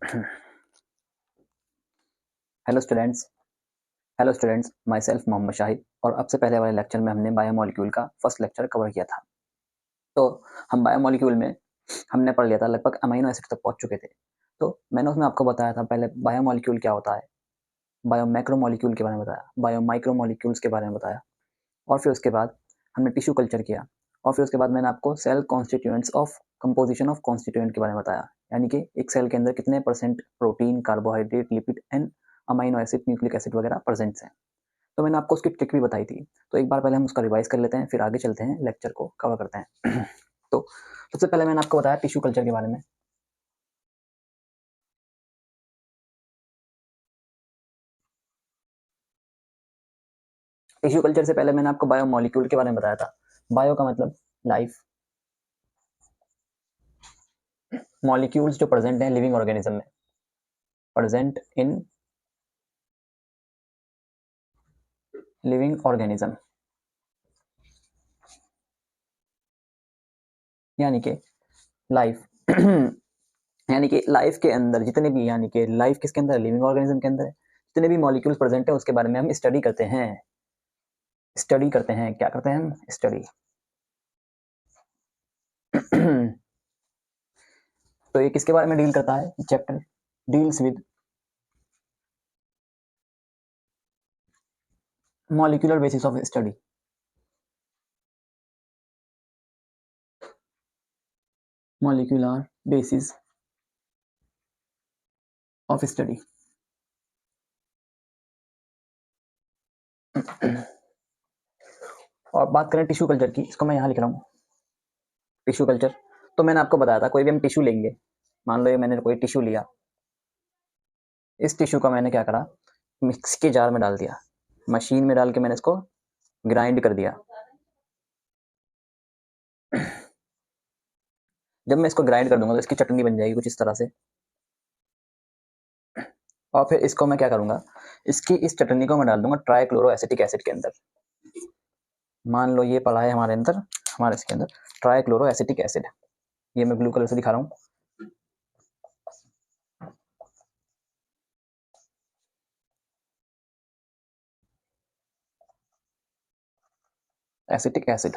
Hello students myself Mohammad Shahid. और अब से पहले वाले लेक्चर में हमने बायोमोलिक्यूल का फर्स्ट लेक्चर कवर किया था। तो हम बायोमोलिक्यूल में हमने पढ़ लिया था, लगभग अमीनो एसिड तक पहुंच चुके थे। तो मैंने उसमें आपको बताया था पहले बायोमोलिक्यूल क्या होता है, बायो मैक्रोमोलिक्यूल के बारे में बताया, बायो माइक्रोमोलिक्यूल्स के बारे में बताया, और फिर उसके बाद हमने टिश्यू कल्चर किया, और फिर उसके बाद मैंने आपको cell constituents of composition of constituent के बारे में बताया, यानी कि एक सेल के अंदर कितने percent protein, carbohydrate, lipid and amino acid, nucleic acid वगैरह प्रेजेंट हैं। तो मैंने आपको उसकी ट्रिक भी बताई थी। तो एक बार पहले हम उसका रिवाइज कर लेते हैं, फिर आगे चलते हैं, लेक्चर को कवर करते हैं। तो सबसे पहले मैंने आपको बताया टिश्यू कल्चर के बारे में। टिश्यू कल्चर से पहले मैंने आपको बायोमोलिक्यूल के बारे में बताया था। बायो का मतलब लाइफ, मॉलिक्यूल्स जो प्रेजेंट हैं लिविंग ऑर्गेनिज्म में, प्रेजेंट इन लिविंग ऑर्गेनिज्म, यानी कि लाइफ यानी कि लाइफ के अंदर जितने भी, यानी कि लाइफ किसके अंदर है, लिविंग ऑर्गेनिज्म के अंदर है। जितने भी मॉलिक्यूल्स प्रेजेंट है उसके बारे में हम स्टडी करते हैं। क्या करते हैं हम? स्टडी। तो ये किसके बारे में डील करता है? Chapter deals with molecular basis of study. Molecular basis of study. और बात करें टिश्यू कल्चर की, इसको मैं यहाँ लिख रहा हूँ, टिश्यू कल्चर। तो मैंने आपको बताया था कोई भी हम टिश्यू लेंगे, मान लो ये मैंने कोई टिश्यू लिया, इस टिश्यू का मैंने क्या करा, मिक्स के जार में डाल दिया, मशीन में डाल के मैंने इसको ग्राइंड कर दिया। जब मैं इसको ग्राइंड कर दूंगा तो इसकी चटनी बन जाएगी कुछ इस तरह से। और फिर इसको मैं क्या करूंगा, इसकी इस चटनी को मैं डाल दूंगा ट्राइक्लोरो एसिटिक एसिड के अंदर। मान लो ये पड़ा है हमारे अंदर, हमारे इसके अंदर ट्राइक्लोरो एसिटिक एसिड, ये मैं ब्लू कलर से दिखा रहा हूँ। Acetic acid.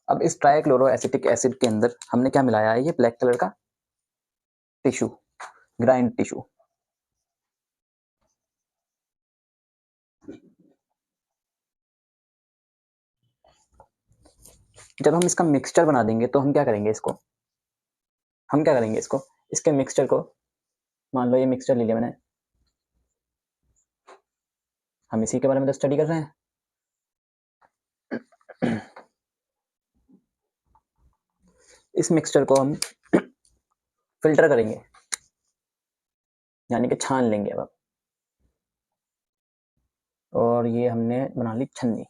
अब इस ट्राइक्लोरो एसिटिक एसिड के अंदर हमने क्या मिलाया है, ये ब्लैक कलर का टिश्यू, ग्राइंड टिश्यू। जब हम इसका मिक्सचर बना देंगे तो हम क्या करेंगे, इसको इसके मिक्सचर को, मान लो ये मिक्सचर ले लिया मैंने, हम इसी के बारे में तो स्टडी कर रहे हैं। इस मिक्सचर को हम फिल्टर करेंगे, यानी कि छान लेंगे अब। और ये हमने बना ली छन्नी।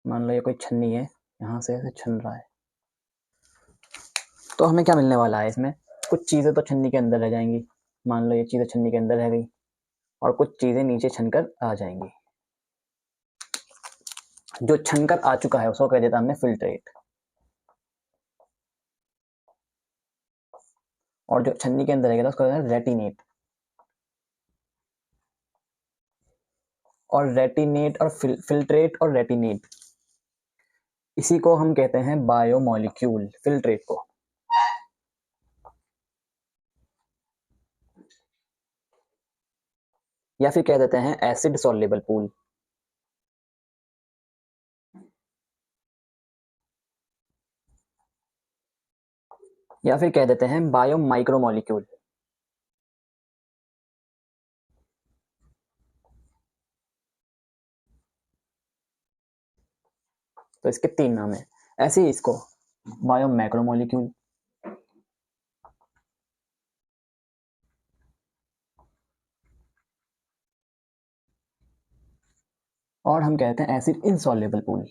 मान लो ये कोई छन्नी है, यहाँ से ऐसे छन रहा है, तो हमें क्या मिलने वाला है इसमें, कुछ चीज़ें तो छन्नी के अंदर रह जाएंगी, मान लो ये चीज़ें छन्नी के अंदर रह गई, और कुछ चीज़ें नीचे छनकर आ जाएंगी। जो छनकर आ चुका है उसको कह देता हमने फिल्ट्रेट, और जो छन्नी के अंदर रहेगा उसको कहते हैं रेटिनेट। और रेटिनेट और फिल्ट्रेट और रेटिनेट, इसी को हम कहते हैं बायोमोलिक्यूल, फिल्ट्रेट को। या फिर कह देते हैं एसिड सॉल्युबल पूल। या फिर कह देते हैं बायो माइक्रोमोलिक्यूल। तो इसके 3 नाम है। ऐसे ही इसको बायो मैक्रोमोलिक्यूल, और हम कहते हैं acid insoluble pool,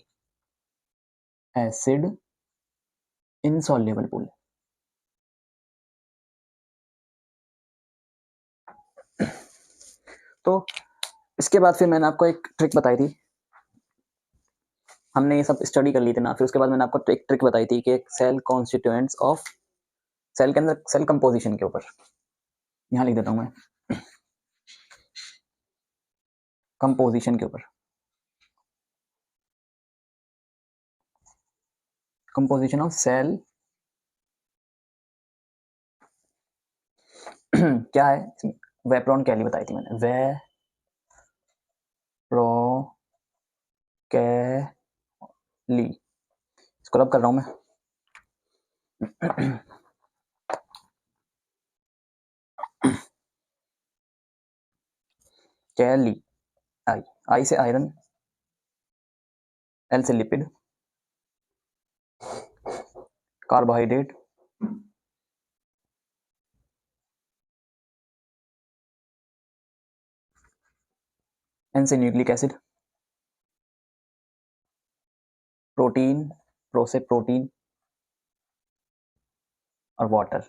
acid insoluble pool. तो इसके बाद फिर मैंने आपको एक ट्रिक बताई थी, हमने ये सब स्टडी कर ली थी ना। फिर उसके बाद मैंने आपको एक ट्रिक बताई थी कि एक सेल कॉन्स्टिट्यूएंट्स ऑफ सेल के अंदर सेल कंपोजिशन के ऊपर, यहाँ लिख देता हूँ मैं, कंपोजिशन के ऊपर, कंपोजिशन ऑफ सेल क्या है, वेप्रोन कैली बताई थी मैंने, कैली, इसको रब कर रहा हूं मैं। कैली, आई, आई से आयरन, एल से लिपिड, कार्बोहाइड्रेट, एन से न्यूक्लिक एसिड, प्रोटीन, प्रो से प्रोटीन, और वाटर।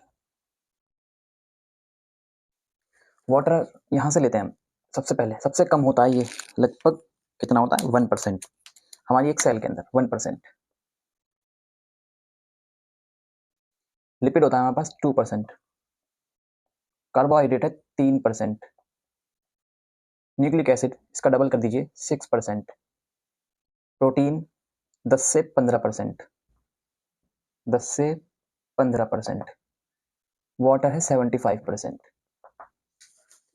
वाटर यहां से लेते हैं हम। सबसे पहले सबसे कम होता है ये, लगभग कितना होता है, 1% हमारी एक सेल के अंदर, 1%। लिपिड होता है हमारे पास 2%, कार्बोहाइड्रेट है 3%, न्यूक्लिक एसिड इसका डबल कर दीजिए 6%, प्रोटीन 10 से 15%, 10 से 15%, वाटर है 75%।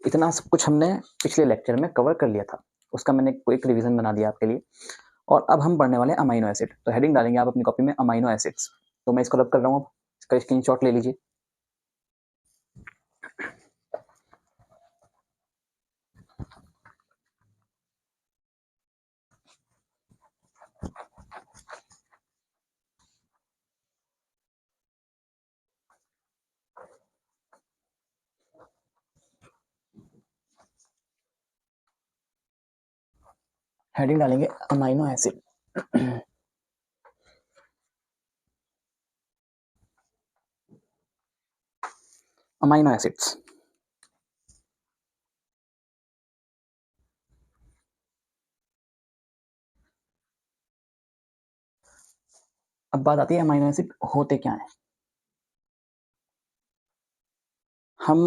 इतना सब कुछ हमने पिछले लेक्चर में कवर कर लिया था, उसका मैंने एक रिवीजन बना दिया आपके लिए। और अब हम पढ़ने वाले हैं अमाइनो एसिड। तो हेडिंग डालेंगे आप अपनी कॉपी में, अमाइनो एसिड्स। तो मैं इसको रब कर रहा हूँ, इसका स्क्रीनशॉट ले लीजिए। हेडिंग डालेंगे अमाइनो एसिड। अमाइनो एसिड्स, अब बात आती है अमाइनो एसिड होते क्या हैं। हम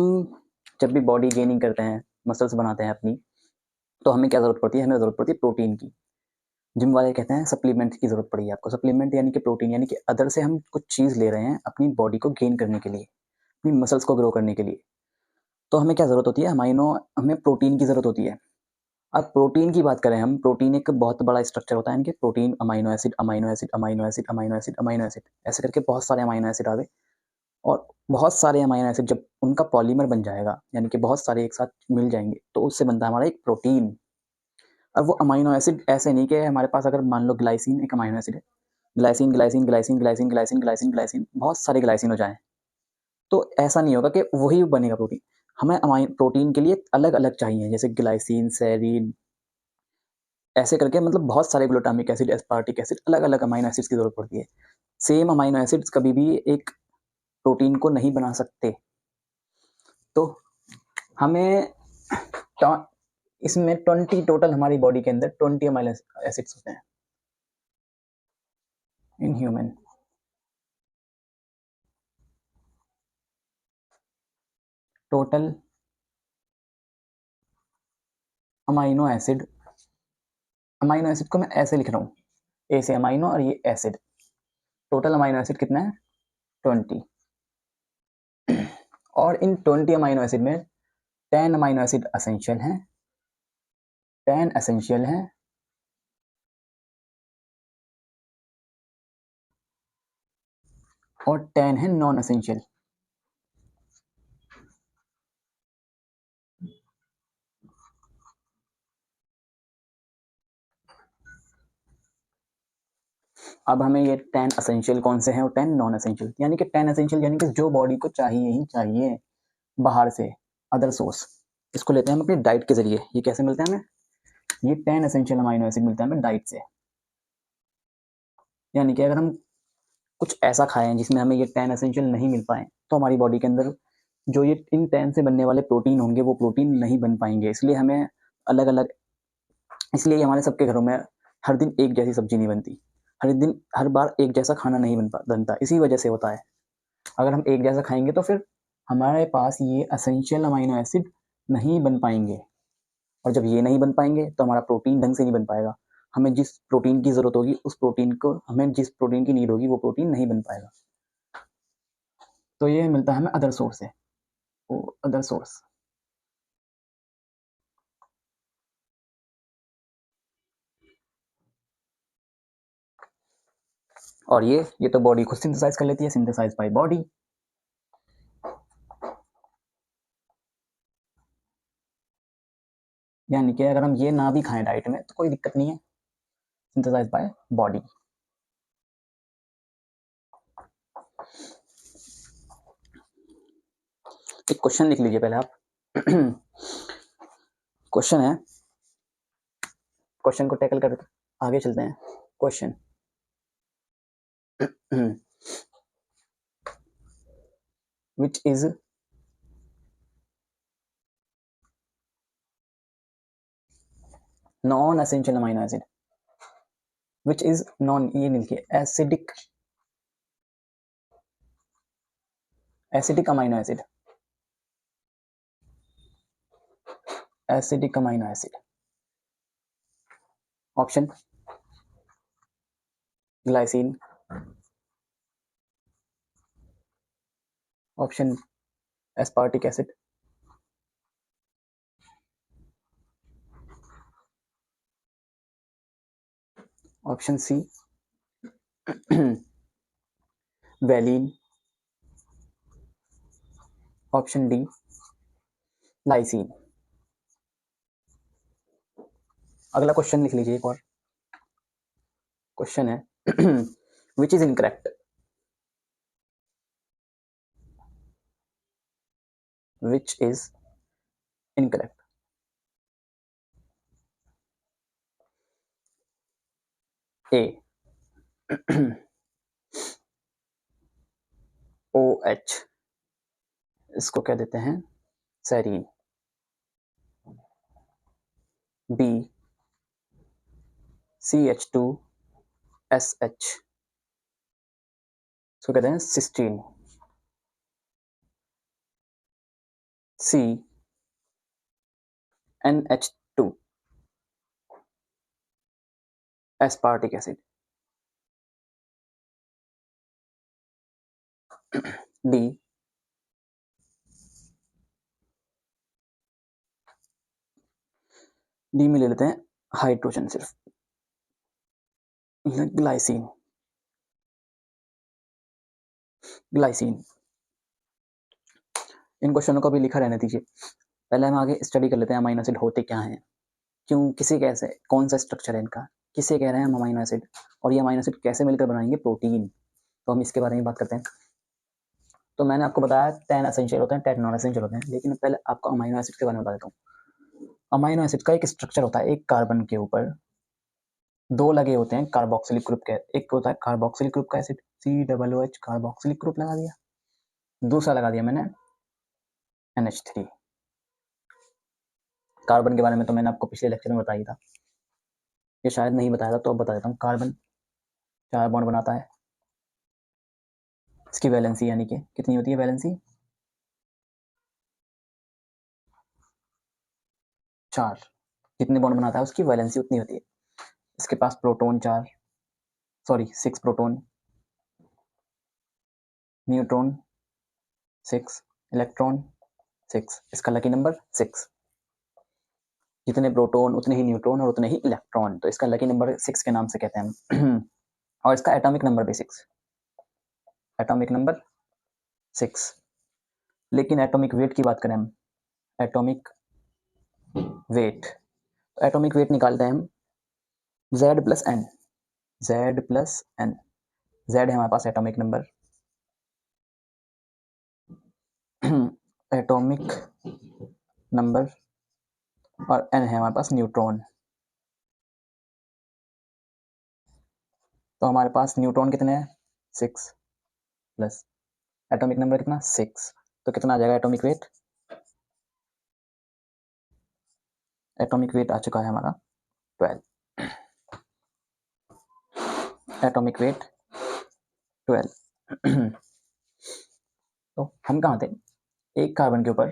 जब भी बॉडी गेनिंग करते हैं, मसल्स बनाते हैं अपनी, तो हमें क्या जरूरत पड़ती है, हमें जरूरत पड़ती है प्रोटीन की। जिम वाले कहते हैं सप्लीमेंट की जरूरत पड़ी है आपको। सप्लीमेंट यानी कि प्रोटीन, यानी कि अदर से हम कुछ चीज ले रहे हैं अपनी बॉडी को गेन करने के लिए, अपनी मसल्स को ग्रो करने के लिए। तो हमें क्या जरूरत होती है, हमें प्रोटीन की जरूरत होती है। अब प्रोटीन की बात करें हम, प्रोटीन एक बहुत बड़ा स्ट्रक्चर होता है, यानी कि protein, amino acid, amino acid, amino acid, amino acid, amino acid, ऐसे करके बहुत सारे अमाइनो एसिड आ गए। और बहुत सारे अमाइनो एसिड जब उनका पॉलीमर बन जाएगा, यानी कि बहुत सारे एक साथ मिल जाएंगे, तो उससे बनता है हमारा एक प्रोटीन। अब वो अमाइनो एसिड ऐसे नहीं कि हमारे पास अगर मान लो ग्लाइसिन एक अमाइनो एसिड है, glycine glycine glycine glycine glycine glycine glycine, बहुत सारे ग्लाइसिन हो जाएं, तो ऐसा नहीं होगा कि वही बनेगा प्रोटीन। हमें प्रोटीन के लिए अलग अलग चाहिए, जैसे ग्लाइसिन, सेरीन, ऐसे करके मतलब बहुत सारे ग्लूटामिक एसिड, एस्पार्टिक एसिड, अलग अलग अमाइनो एसिड्स की जरूरत पड़ती है। सेम अमाइनो एसिड्स कभी भी एक प्रोटीन को नहीं बना सकते। तो हमें इसमें 20 टोटल, हमारी बॉडी के अंदर 20 अमाइनो एसिड्स होते हैं in human. Total amino acid, amino acid को मैं ऐसे लिख रहा हूँ, ए से अमाइनो और ये एसिड, टोटल अमाइनो एसिड कितना है, 20। और इन 20 अमाइनो एसिड में 10 अमाइनो एसिड असेंशियल हैं, 10 एसेंशियल हैं, और 10 है नॉन एसेंशियल। अब हमें ये 10 एसेंशियल कौन से हैं और 10 नॉन एसेंशियल, यानी कि 10 एसेंशियल यानी कि जो बॉडी को चाहिए ही चाहिए बाहर से, अदर सोर्स, इसको लेते हैं हम अपनी डाइट के जरिए। ये कैसे मिलते हैं हमें, ये 10 एसेंशियल अमाइनो एसिड मिलता है हमें डाइट से। यानी कि अगर हम कुछ ऐसा खाएं जिसमें हमें ये 10 एसेंशियल नहीं मिल पाए, तो हमारी बॉडी के अंदर जो ये इन 10 से बनने वाले प्रोटीन होंगे वो प्रोटीन नहीं बन पाएंगे। इसलिए हमें अलग अलग, इसलिए हमारे सबके घरों में हर दिन एक जैसी सब्जी नहीं बनती, हर बार एक जैसा खाना नहीं बनता, इसी वजह से होता है। अगर हम एक जैसा खाएंगे तो फिर हमारे पास ये एसेंशियल अमीनो एसिड नहीं बन पाएंगे, और जब ये नहीं बन पाएंगे तो हमारा प्रोटीन ढंग से नहीं बन पाएगा। हमें जिस प्रोटीन की ज़रूरत होगी हमें जिस प्रोटीन की नीड होगी वो प्रोटीन नहीं बन पाएगा। तो ये मिलता है हमें अदर सोर्स से, वो अदर सोर्स। और ये तो बॉडी खुद सिंथेसाइज कर लेती है, सिंथेसाइज बाय बॉडी। यानी कि अगर हम ये ना भी खाएं डाइट में तो कोई दिक्कत नहीं है, सिंथेसाइज बाय बॉडी। एक क्वेश्चन लिख लीजिए पहले आप। क्वेश्चन है, क्वेश्चन को टैकल कर आगे चलते हैं। Question which is non essential amino acid, which is non, ये लिखिए acidic amino acid, acidic amino acid। Option glycine, option aspartic acid, option C valine, option D lysine. अगला क्वेश्चन लिख लीजिए एक और। क्वेश्चन है which is incorrect, which is incorrect. A OH, इसको क्या देते हैं, सेरीन। बी CH2SH, इसको कहते हैं सिस्टीन। सी NH2 एस्पार्टिक एसिड। डी में ले लेते हैं हाइड्रोजन सिर्फ, ग्लाइसिन। इन क्वेश्चनों को भी लिखा रहने दीजिए। पहले हम आगे स्टडी कर लेते हैं अमीनो एसिड होते क्या हैं, क्यों, किसे कैसे, कौन सा स्ट्रक्चर है इनका, किसे कह रहे हैं हम अमीनो एसिड, और ये अमीनो एसिड कैसे मिलकर बनाएंगे प्रोटीन। तो हम इसके बारे में बात करते हैं। तो मैंने आपको बताया 10 एसेंशियल होते हैं, 10 नॉन एसेंशियल होते हैं, लेकिन पहले आपको अमीनो एसिड के बारे में बता देता हूँ। अमीनो एसिड का एक स्ट्रक्चर होता है, एक कार्बन के ऊपर दो लगे होते हैं कार्बोक्सिलिक ग्रुप के। एक होता है कार्बोक्सिलिक ग्रुप का एसिड COOH, कार्बोक्सिलिक ग्रुप लगा दिया। दूसरा लगा दिया मैंने NH3। कार्बन के बारे में तो मैंने आपको पिछले लेक्चर में बताया था, ये शायद नहीं बताया था तो अब बता देता हूँ। कार्बन 4 बॉन्ड बनाता है, इसकी वैलेंसी यानी कि कितनी होती है वैलेंसी, 4। जितने बॉन्ड बनाता है उसकी वैलेंसी उतनी होती है। इसके पास प्रोटॉन 6 प्रोटॉन, न्यूट्रॉन 6, इलेक्ट्रॉन 6, इसका लकी नंबर 6। जितने प्रोटॉन उतने ही न्यूट्रॉन और उतने ही इलेक्ट्रॉन, तो इसका लकी नंबर 6 के नाम से कहते हैं और इसका एटॉमिक नंबर भी 6, एटॉमिक नंबर 6। लेकिन एटॉमिक वेट की बात करें हम, एटॉमिक वेट, तो एटॉमिक वेट निकालते हैं हम Z+N, Z+N। Z है हमारे पास एटॉमिक नंबर, एटॉमिक नंबर, और N है हमारे पास न्यूट्रॉन। तो हमारे पास न्यूट्रॉन कितने हैं, 6 प्लस एटॉमिक नंबर कितना 6, तो कितना आ जाएगा एटॉमिक वेट, एटॉमिक वेट आ चुका है हमारा 12। Atomic weight 12। तो हम कहाँ थे, एक कार्बन के ऊपर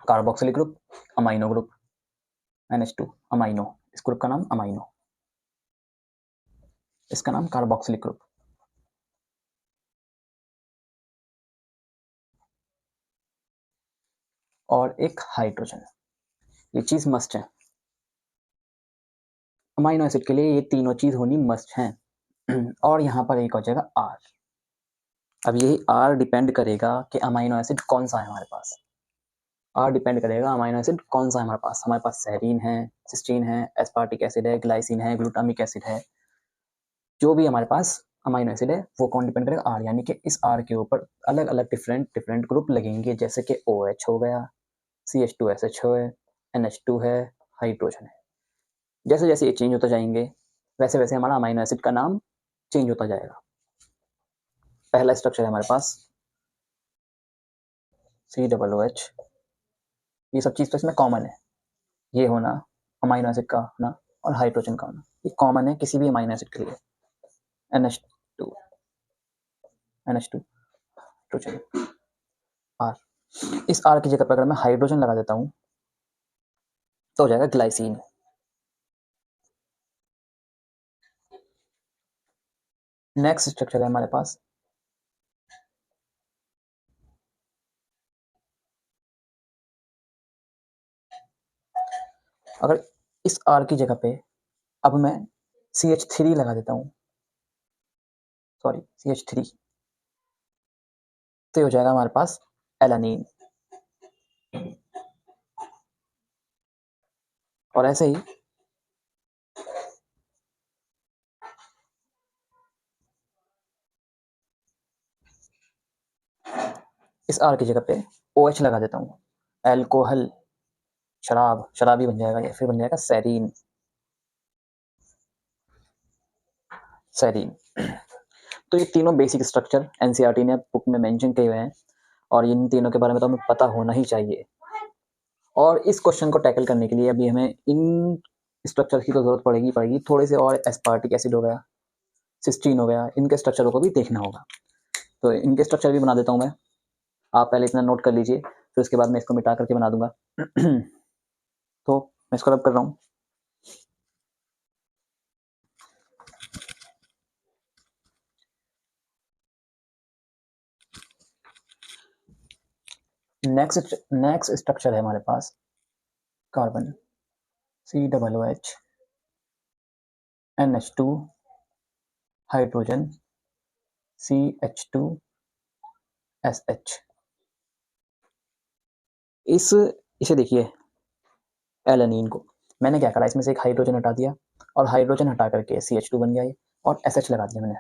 carboxylic group, amino group, NH2 amino, इस ग्रुप का नाम अमाइनो, इसका नाम कार्बोक्सिलिक ग्रुप। और एक हाइड्रोजन, ये चीज मस्ट है अमाइनो एसिड के लिए, ये तीनों चीज होनी मस्ट है। और यहाँ पर एक हो जाएगा R। अब यही R डिपेंड करेगा कि अमाइनो एसिड कौन सा है हमारे पास। R डिपेंड करेगा अमाइनो एसिड कौन सा है हमारे पास सेरीन है, सिस्टीन है, एस्पार्टिक एसिड है, ग्लाइसिन है, ग्लूटामिक एसिड है, जो भी हमारे पास अमाइनो एसिड है वो कौन डिपेंड करेगा, R। यानी कि इस R के ऊपर अलग अलग डिफरेंट ग्रुप लगेंगे, जैसे कि OH हो गया, CH2SH है, NH2 है, हाइड्रोजन है। जैसे जैसे ये चेंज होता जाएंगे वैसे वैसे हमारा अमाइनो एसिड का नाम चेंज होता जाएगा। पहला स्ट्रक्चर है हमारे पास COOH। ये सब चीज़ तो इसमें कॉमन है, ये होना अमाइनो एसिड का होना और हाइड्रोजन का होना, ये कॉमन है किसी भी अमाइनो एसिड के लिए। NH2 hydrogen R। इस R की जगह पर अगर मैं हाइड्रोजन लगा देता हूँ तो हो जाएगा ग्लाइसिन। नेक्स्ट स्ट्रक्चर है हमारे पास अगर इस R की जगह पे अब मैं CH3 लगा देता हूँ, सॉरी CH3, तो हो जाएगा हमारे पास एलानीन। और ऐसे ही इस R की जगह पे OH लगा देता हूँ, एल्कोहल, शराबी बन जाएगा, या फिर बन जाएगा सेरीन। तो ये तीनों बेसिक स्ट्रक्चर एनसीईआरटी ने बुक में मेंशन किए हुए हैं और इन तीनों के बारे में तो हमें पता होना ही चाहिए। और इस क्वेश्चन को टैकल करने के लिए अभी हमें इन स्ट्रक्चर की तो जरूरत पड़ेगी। थोड़े से और एस्पार्टिक एसिड हो गया, सिस्टीन हो गया, इनके स्ट्रक्चरों को भी देखना होगा। तो इनके स्ट्रक्चर भी बना देता हूँ मैं, आप पहले इतना नोट कर लीजिए, फिर उसके बाद मैं इसको मिटा करके बना दूंगा। तो मैं इसको रब कर रहा हूँ। नेक्स्ट स्ट्रक्चर है हमारे पास carbon COOH, NH2, hydrogen CH2SH। इसे देखिए एलानीन को मैंने क्या करा, इसमें से एक हाइड्रोजन हटा दिया और हाइड्रोजन हटा करके CH2 बन गया ये, और SH लगा दिया मैंने,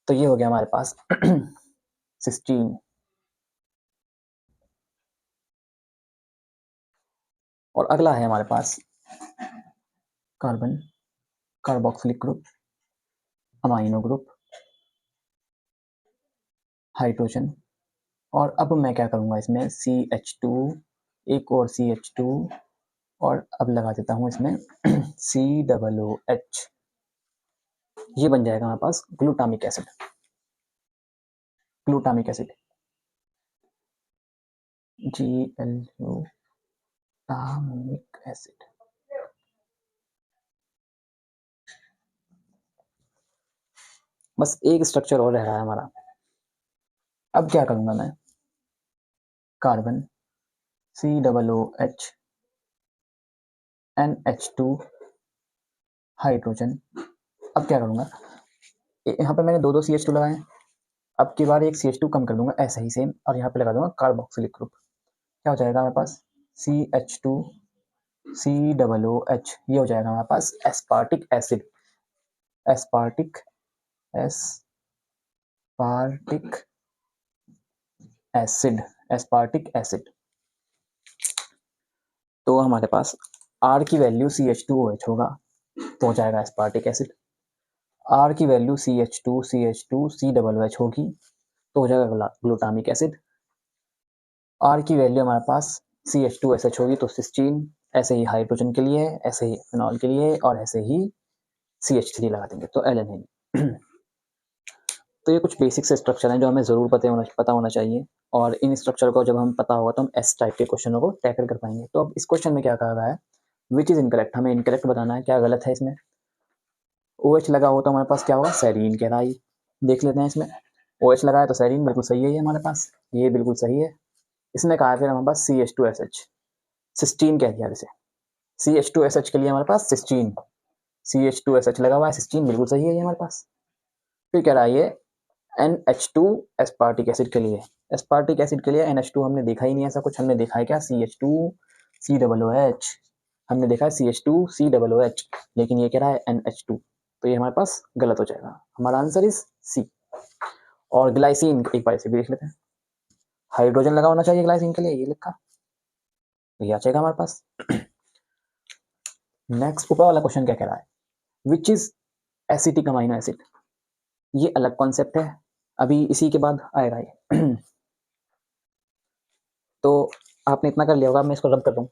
तो ये हो गया हमारे पास सिस्टीन। और अगला है हमारे पास carbon carboxylic group, amino group, hydrogen. और अब मैं क्या करूंगा, इसमें CH2, एक और CH2, और अब लगा देता हूं इसमें COOH। ये बन जाएगा हमारे पास ग्लूटामिक एसिड। Glutamic acid. बस एक स्ट्रक्चर और रह रहा है हमारा। अब क्या करूंगा मैं, कार्बन COOH, NH2, हाइड्रोजन। अब क्या करूंगा, यहाँ पे मैंने दो CH2 लगाए, अब की बार एक CH2 कम कर दूंगा ऐसा ही सेम, और यहाँ पे लगा दूंगा कार्बोक्सिलिक ग्रुप। क्या हो जाएगा हमारे पास CH2 COOH, ये हो जाएगा हमारे पास एस्पार्टिक एसिड। Aspartic acid. तो हमारे पास R की वैल्यू CH2OH होगा तो हो जाएगा एस्पार्टिक एसिड। R की वैल्यू CH2COOH होगी तो हो जाएगा ग्लूटामिक एसिड। R की वैल्यू हमारे पास CH2SH होगी तो सिस्टीन। ऐसे ही हाइड्रोजन के लिए, ऐसे ही फिनॉल के लिए, और ऐसे ही CH3 लगा देंगे तो एलेनिन। तो ये कुछ बेसिक से स्ट्रक्चर हैं जो हमें ज़रूर पता होना चाहिए, और इन स्ट्रक्चर को जब हम पता होगा तो हम एस टाइप के क्वेश्चनों को टैकल कर पाएंगे। तो अब इस क्वेश्चन में क्या कहा गया है, विच इज़ इनकरेक्ट, हमें इनकरेक्ट बताना है, क्या गलत है इसमें। OH लगा हो तो हमारे पास क्या होगा, सेरीन कह रहा है। देख लेते हैं इसमें, OH लगा है तो सेरीन बिल्कुल सही है, ये हमारे पास ये बिल्कुल सही है। इसने कहा है फिर हमारे पास CH2SH, सिस्टीन कह दिया इसे। CH2SH के लिए हमारे पास सिस्टीन, CH2SH लगा हुआ है, सिस्टीन बिल्कुल सही है ये हमारे पास। फिर कह रहा है ये NH2 एस्पार्टिक एसिड के लिए, एस्पार्टिक एसिड के लिए NH2 हमने देखा ही नहीं ऐसा कुछ, हमने देखा है क्या, CH2COOH, हमने देखा है CH2COOH, लेकिन ये कह रहा है NH2, तो ये हमारे पास गलत हो जाएगा। हमारा आंसर इज सी। और ग्लाइसिन एक बार से भी देख लेते हैं, हाइड्रोजन लगा होना चाहिए ग्लाइसिन के लिए, ये लिखा, ये आ जाएगा हमारे पास। नेक्स्ट ऊपर वाला क्वेश्चन क्या कह रहा है, which is acetic amino acid, ये अलग कॉन्सेप्ट है, अभी इसी के बाद आएगा ये। तो आपने इतना कर लिया होगा, मैं इसको रब कर दूं।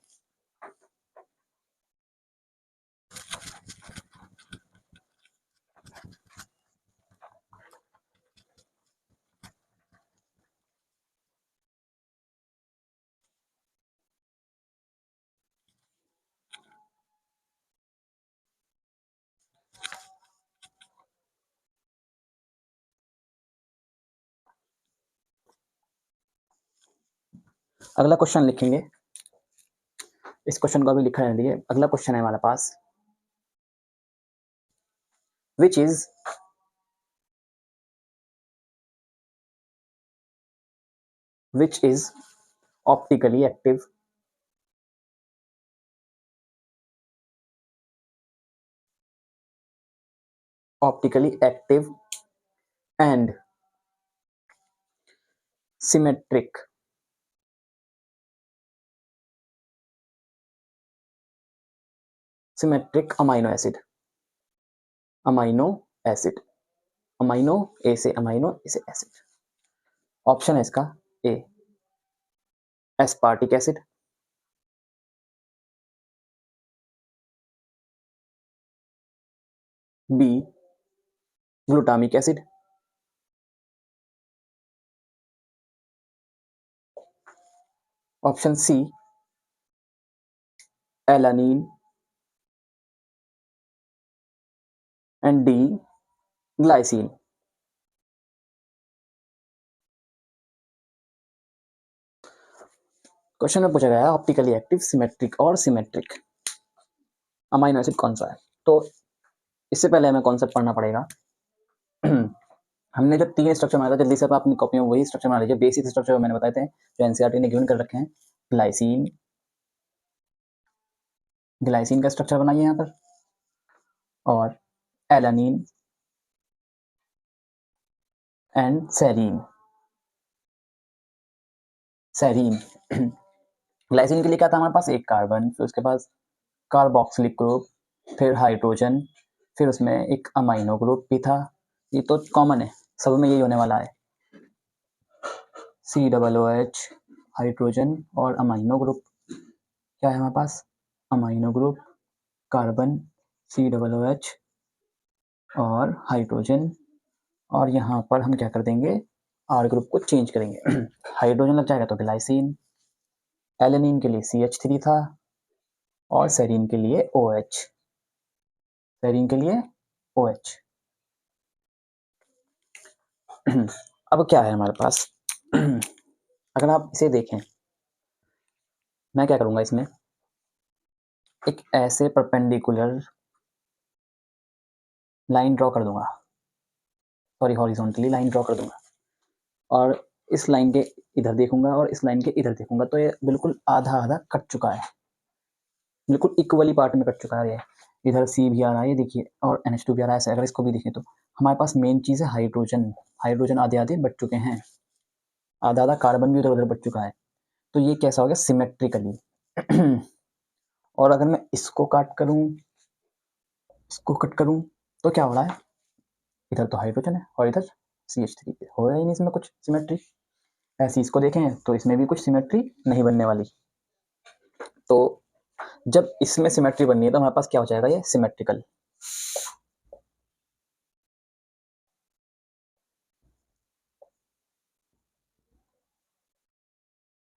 अगला क्वेश्चन लिखेंगे, इस क्वेश्चन को अभी लिखा रहने दीजिए। अगला क्वेश्चन है हमारे पास, which is optically active and symmetric amino acid, amino acid, amino a से अमाइनो इसे एसिड। ऑप्शन है इसका A aspartic acid, B glutamic acid, option C alanine, and D glycine. Question में पूछा गया है ऑप्टिकली एक्टिव, सिमेट्रिक और symmetric amino acid कौन सा है। तो इससे पहले हमें कॉन्सेप्ट पढ़ना पड़ेगा। हमने जो 3 स्ट्रक्चर बनाया था, जल्दी से आप अपनी कॉपी में वही स्ट्रक्चर बना लीजिए, बेसिक स्ट्रक्चर मैंने बताए थे जो एनसीईआरटी ने गिवन कर रखे हैं। ग्लाइसिन का स्ट्रक्चर बनाइए यहाँ पर, और एलानीन एंड सेरीन। ग्लाइसिन के लिए क्या था हमारे पास, एक कार्बन, फिर उसके पास कार्बोक्सिलिक ग्रुप, फिर हाइड्रोजन, फिर उसमें एक अमाइनो ग्रुप भी था। ये तो कॉमन है, सब में यही होने वाला है, COOH हाइड्रोजन और अमाइनो ग्रुप। क्या है हमारे पास, अमाइनो ग्रुप, कार्बन, COOH और हाइड्रोजन, और यहाँ पर हम क्या कर देंगे, आर ग्रुप को चेंज करेंगे। हाइड्रोजन लग जाएगा तो ग्लाइसिन, एलेनिन के लिए CH3 था, और सेरीन के लिए OH, OH। अब क्या है हमारे पास, अगर आप इसे देखें, मैं क्या करूंगा, इसमें एक ऐसे परपेंडिकुलर लाइन ड्रॉ कर दूंगा, सॉरी हॉरिजॉन्टली लाइन ड्रॉ कर दूंगा, और इस लाइन के इधर देखूंगा और इस लाइन के इधर देखूंगा, तो ये बिल्कुल आधा आधा कट चुका है, बिल्कुल इक्वली पार्ट में कट चुका है। ये इधर C भी आ रहा है, ये देखिए, और NH2 भी आ रहा है। अगर इसको भी देखें तो हमारे पास मेन चीज़ है हाइड्रोजन, हाइड्रोजन आधे आधे बच चुके हैं, आधा आधा कार्बन भी उधर उधर बच चुका है, तो ये कैसा हो गया, सिमेट्रिकली। और अगर मैं इसको काट करूं, इसको कट करूं, तो क्या हो रहा है, इधर तो हाइड्रोजन है और इधर CH3, हो रहा ही नहीं इसमें कुछ सिमेट्री। ऐसे इसको देखें तो इसमें भी कुछ सिमेट्री नहीं बनने वाली। तो जब इसमें सिमेट्री बननी है तो हमारे पास क्या हो जाएगा, ये सिमेट्रिकल।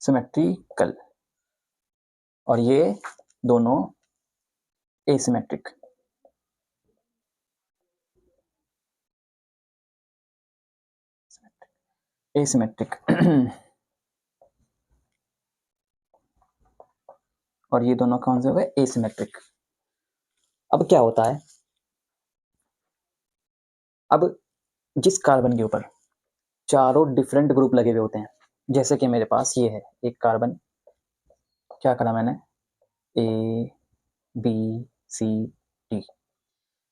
सिमेट्रिकल और ये दोनों एसिमेट्रिक। एसिमेट्रिक और ये दोनों कौन से हो गए? एसिमेट्रिक। अब क्या होता है, अब जिस कार्बन के ऊपर चारों डिफरेंट ग्रुप लगे हुए होते हैं, जैसे कि मेरे पास ये है एक कार्बन, क्या करा मैंने, ए बी सी डी,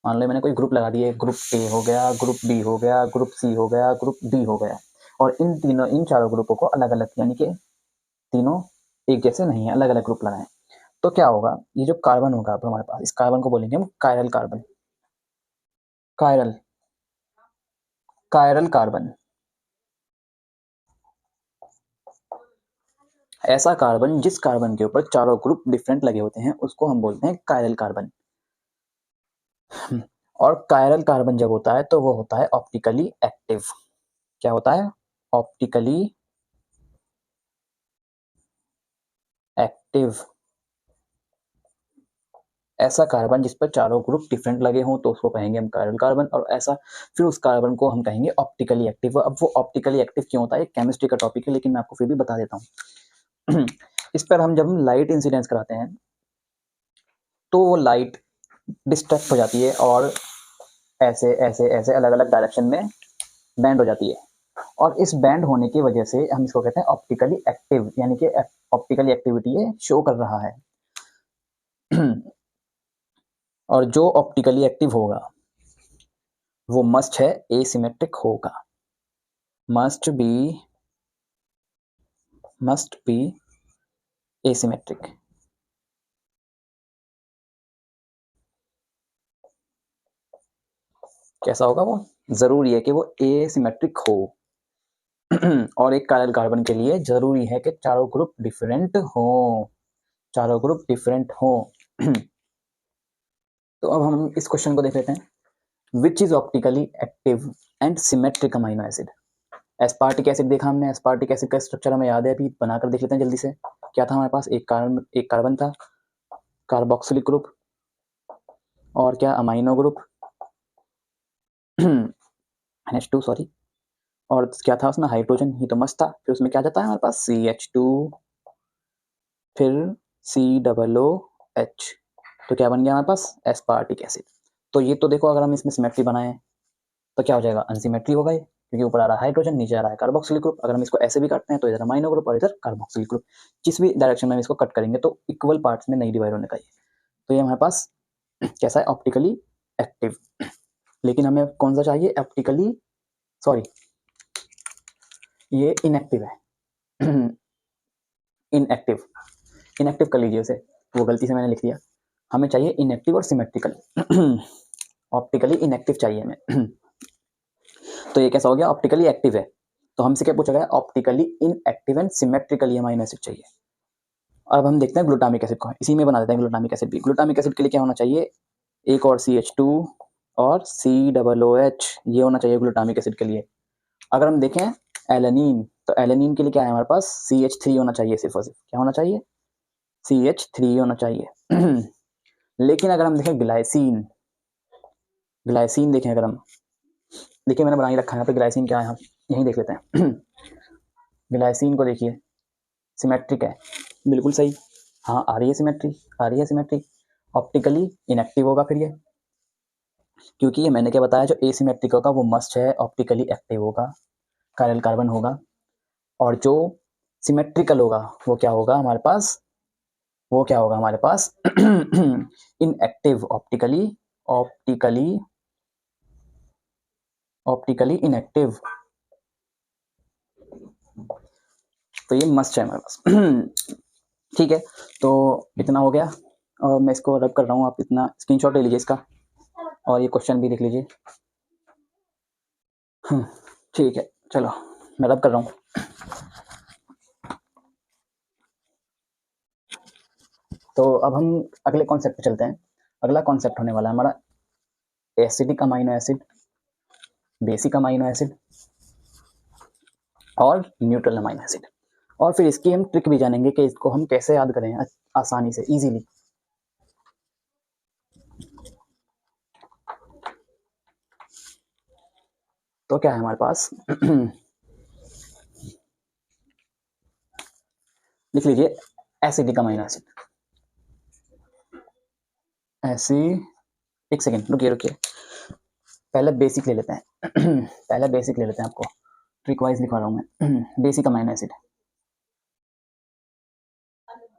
मान लो मैंने कोई ग्रुप लगा दिए, ग्रुप ए हो गया, ग्रुप बी हो गया, ग्रुप सी हो गया, ग्रुप डी हो गया, और इन चारों ग्रुपों को अलग अलग, यानी कि तीनों एक जैसे नहीं है, अलग अलग ग्रुप लगाए, तो क्या होगा, ये जो कार्बन होगा अब हमारे पास, इस कार्बन को बोलेंगे हम chiral carbon. Chiral chiral carbon, ऐसा कार्बन जिस कार्बन के ऊपर चारों ग्रुप डिफरेंट लगे होते हैं उसको हम बोलते हैं कायरल कार्बन। और कायरल कार्बन जब होता है तो वो होता है ऑप्टिकली एक्टिव। क्या होता है? Optically active. ऐसा कार्बन जिस पर चारों ग्रुप डिफरेंट लगे हों तो उसको कहेंगे हम कायरल कार्बन, और ऐसा फिर उस कार्बन को हम कहेंगे ऑप्टिकली एक्टिव। अब वो ऑप्टिकली एक्टिव क्यों होता है, केमिस्ट्री का टॉपिक है, लेकिन मैं आपको फिर भी बता देता हूँ। इस पर हम जब लाइट इंसिडेंस कराते हैं तो वो लाइट डिस्ट्रैक्ट हो जाती है और ऐसे ऐसे ऐसे अलग अलग डायरेक्शन में बैंड हो जाती है, और इस बैंड होने की वजह से हम इसको कहते हैं ऑप्टिकली एक्टिव, यानी कि ऑप्टिकली एक्टिविटी ये शो कर रहा है। और जो ऑप्टिकली एक्टिव होगा वो मस्ट है एसिमेट्रिक होगा, मस्ट बी एसिमेट्रिक। कैसा होगा वो? जरूरी है कि वो एसिमेट्रिक हो। और एक कायरल कार्बन के लिए जरूरी है कि चारों ग्रुप डिफरेंट हो, चारों ग्रुप डिफरेंट हो। तो अब हम इस क्वेश्चन को देख लेते हैं। विच is optically active and symmetric amino acid? Aspartic acid देखा हमने, एस्पार्टिक एसिड का स्ट्रक्चर हमें याद है, अभी बनाकर देख लेते हैं जल्दी से। क्या था हमारे पास? एक कार्बन था, कार्बोक्सिलिक ग्रुप, और क्या अमाइनो ग्रुप, NH2 सॉरी, और क्या था उसमें? हाइड्रोजन ही तो मस्त था। फिर उसमें क्या जाता है हमारे पास? CH2, फिर COOH, तो क्या बन गया हमारे पास? Aspartic acid. तो ये तो देखो, अगर हम इसमें सिमेट्री बनाएं तो क्या हो जाएगा? अनसिमेट्री होगा ये, क्योंकि ऊपर आ रहा है हाइड्रोजन, नीचे आ रहा है कार्बोक्सिलिक ग्रुप। अगर हम इसको ऐसे भी काटते हैं तो इधर अमाइनो ग्रुप और इधर कार्बोक्सिलिक ग्रुप, जिस भी डायरेक्शन में हम इसको कट करेंगे तो इक्वल पार्ट्स में नहीं डिवाइड होने का। तो ये हमारे पास कैसा है? Optically active. लेकिन हमें कौन सा चाहिए? ऑप्टिकली, सॉरी ये इनएक्टिव है। इनएक्टिव, इनएक्टिव कर लीजिए उसे, वो गलती से मैंने लिख दिया। हमें चाहिए इनएक्टिव और सिमेट्रिकल। ऑप्टिकली इनएक्टिव चाहिए हमें। तो ये कैसा हो गया? ऑप्टिकली एक्टिव है, तो हमसे क्या पूछा गया? Optically inactive and symmetrically amino acid चाहिए। अब हम देखते हैं ग्लूटामिक एसिड को, इसी में बना देते हैं ग्लूटामिक एसिड भी। ग्लूटामिक एसिड के लिए क्या होना चाहिए? एक और CH2 और COOH, ये होना चाहिए ग्लूटामिक एसिड के लिए। अगर हम देखें एलेनिन, तो एलेनिन के लिए क्या है हमारे पास? CH3 होना चाहिए, सिर्फ और सिर्फ क्या होना चाहिए? CH3 होना चाहिए। लेकिन अगर हम देखें ग्लाइसिन, ग्लाइसिन देखें अगर हम, देखिए मैंने बना ही रखा है यहाँ पे, ग्लाइसिन क्या है हम यहीं देख लेते हैं। ग्लाइसिन को देखिए, सिमेट्रिक है, बिल्कुल सही, हाँ आ रही है सिमेट्री, आ रही है सिमेट्री। ऑप्टिकली इनएक्टिव होगा फिर ये, क्योंकि ये मैंने क्या बताया, जो एसिमेट्रिक होगा वो मस्ट है ऑप्टिकली एक्टिव होगा, कायरल कार्बन होगा। और जो सिमेट्रिकल होगा वो क्या होगा हमारे पास? वो क्या होगा हमारे पास? Inactive, optically, optically optically inactive. तो ये मस्ट है हमारे पास। ठीक है, तो इतना हो गया, और मैं इसको रब कर रहा हूँ, आप इतना स्क्रीनशॉट ले लीजिए इसका, और ये क्वेश्चन भी देख लीजिए। ठीक है, चलो मैं रब कर रहा हूँ। तो अब हम अगले कॉन्सेप्ट पे चलते हैं। अगला कॉन्सेप्ट होने वाला है हमारा acidic amino acid, basic amino acid और न्यूट्रल अमाइनो एसिड। और फिर इसकी हम ट्रिक भी जानेंगे कि इसको हम कैसे याद करें आसानी से, इजीली। तो क्या है हमारे पास लिख लीजिए एसिडिक अमीनो एसिड। ऐसी, एक सेकेंड रुकिए रुकिए, पहले बेसिक ले लेते हैं पहले बेसिक ले लेते हैं, आपको ट्रिक वाइज लिखवा रहा हूँ मैं basic amino acid,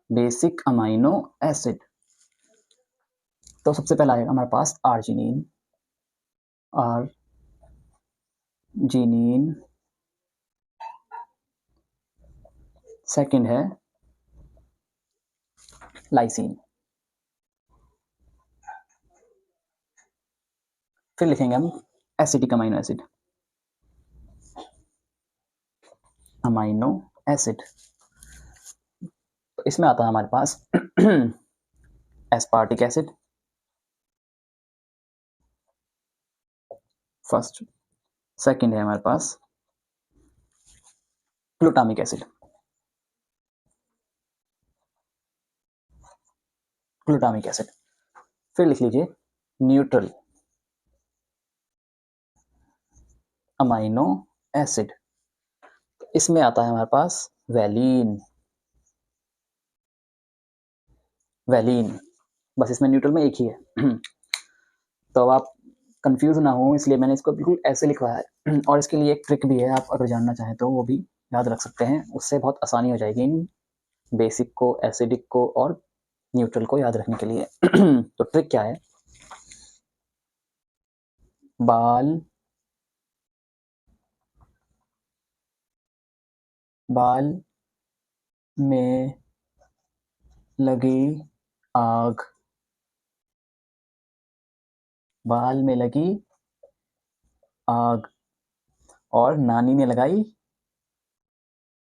basic amino acid. तो सबसे पहला आएगा हमारे पास आर्जिनिन, आर्जिनिन। सेकंड है लाइसिन। फिर लिखेंगे हम acidic amino acid, amino acid. तो इसमें आता है हमारे पास एस्पार्टिक एसिड फर्स्ट, सेकंड है हमारे पास ग्लूटामिक एसिड, ग्लूटामिक एसिड। फिर लिख लीजिए न्यूट्रल अमीनो एसिड। इसमें आता है हमारे पास वैलीन, वैलीन। बस इसमें न्यूट्रल में एक ही है तो अब आप कंफ्यूज ना हो, इसलिए मैंने इसको बिल्कुल ऐसे लिखवाया है और इसके लिए एक ट्रिक भी है, आप अगर जानना चाहें तो वो भी याद रख सकते हैं, उससे बहुत आसानी हो जाएगी इन बेसिक को, एसिडिक को और न्यूट्रल को याद रखने के लिए तो ट्रिक क्या है, बाल बाल में लगी आग, बाल में लगी आग और नानी ने लगाई,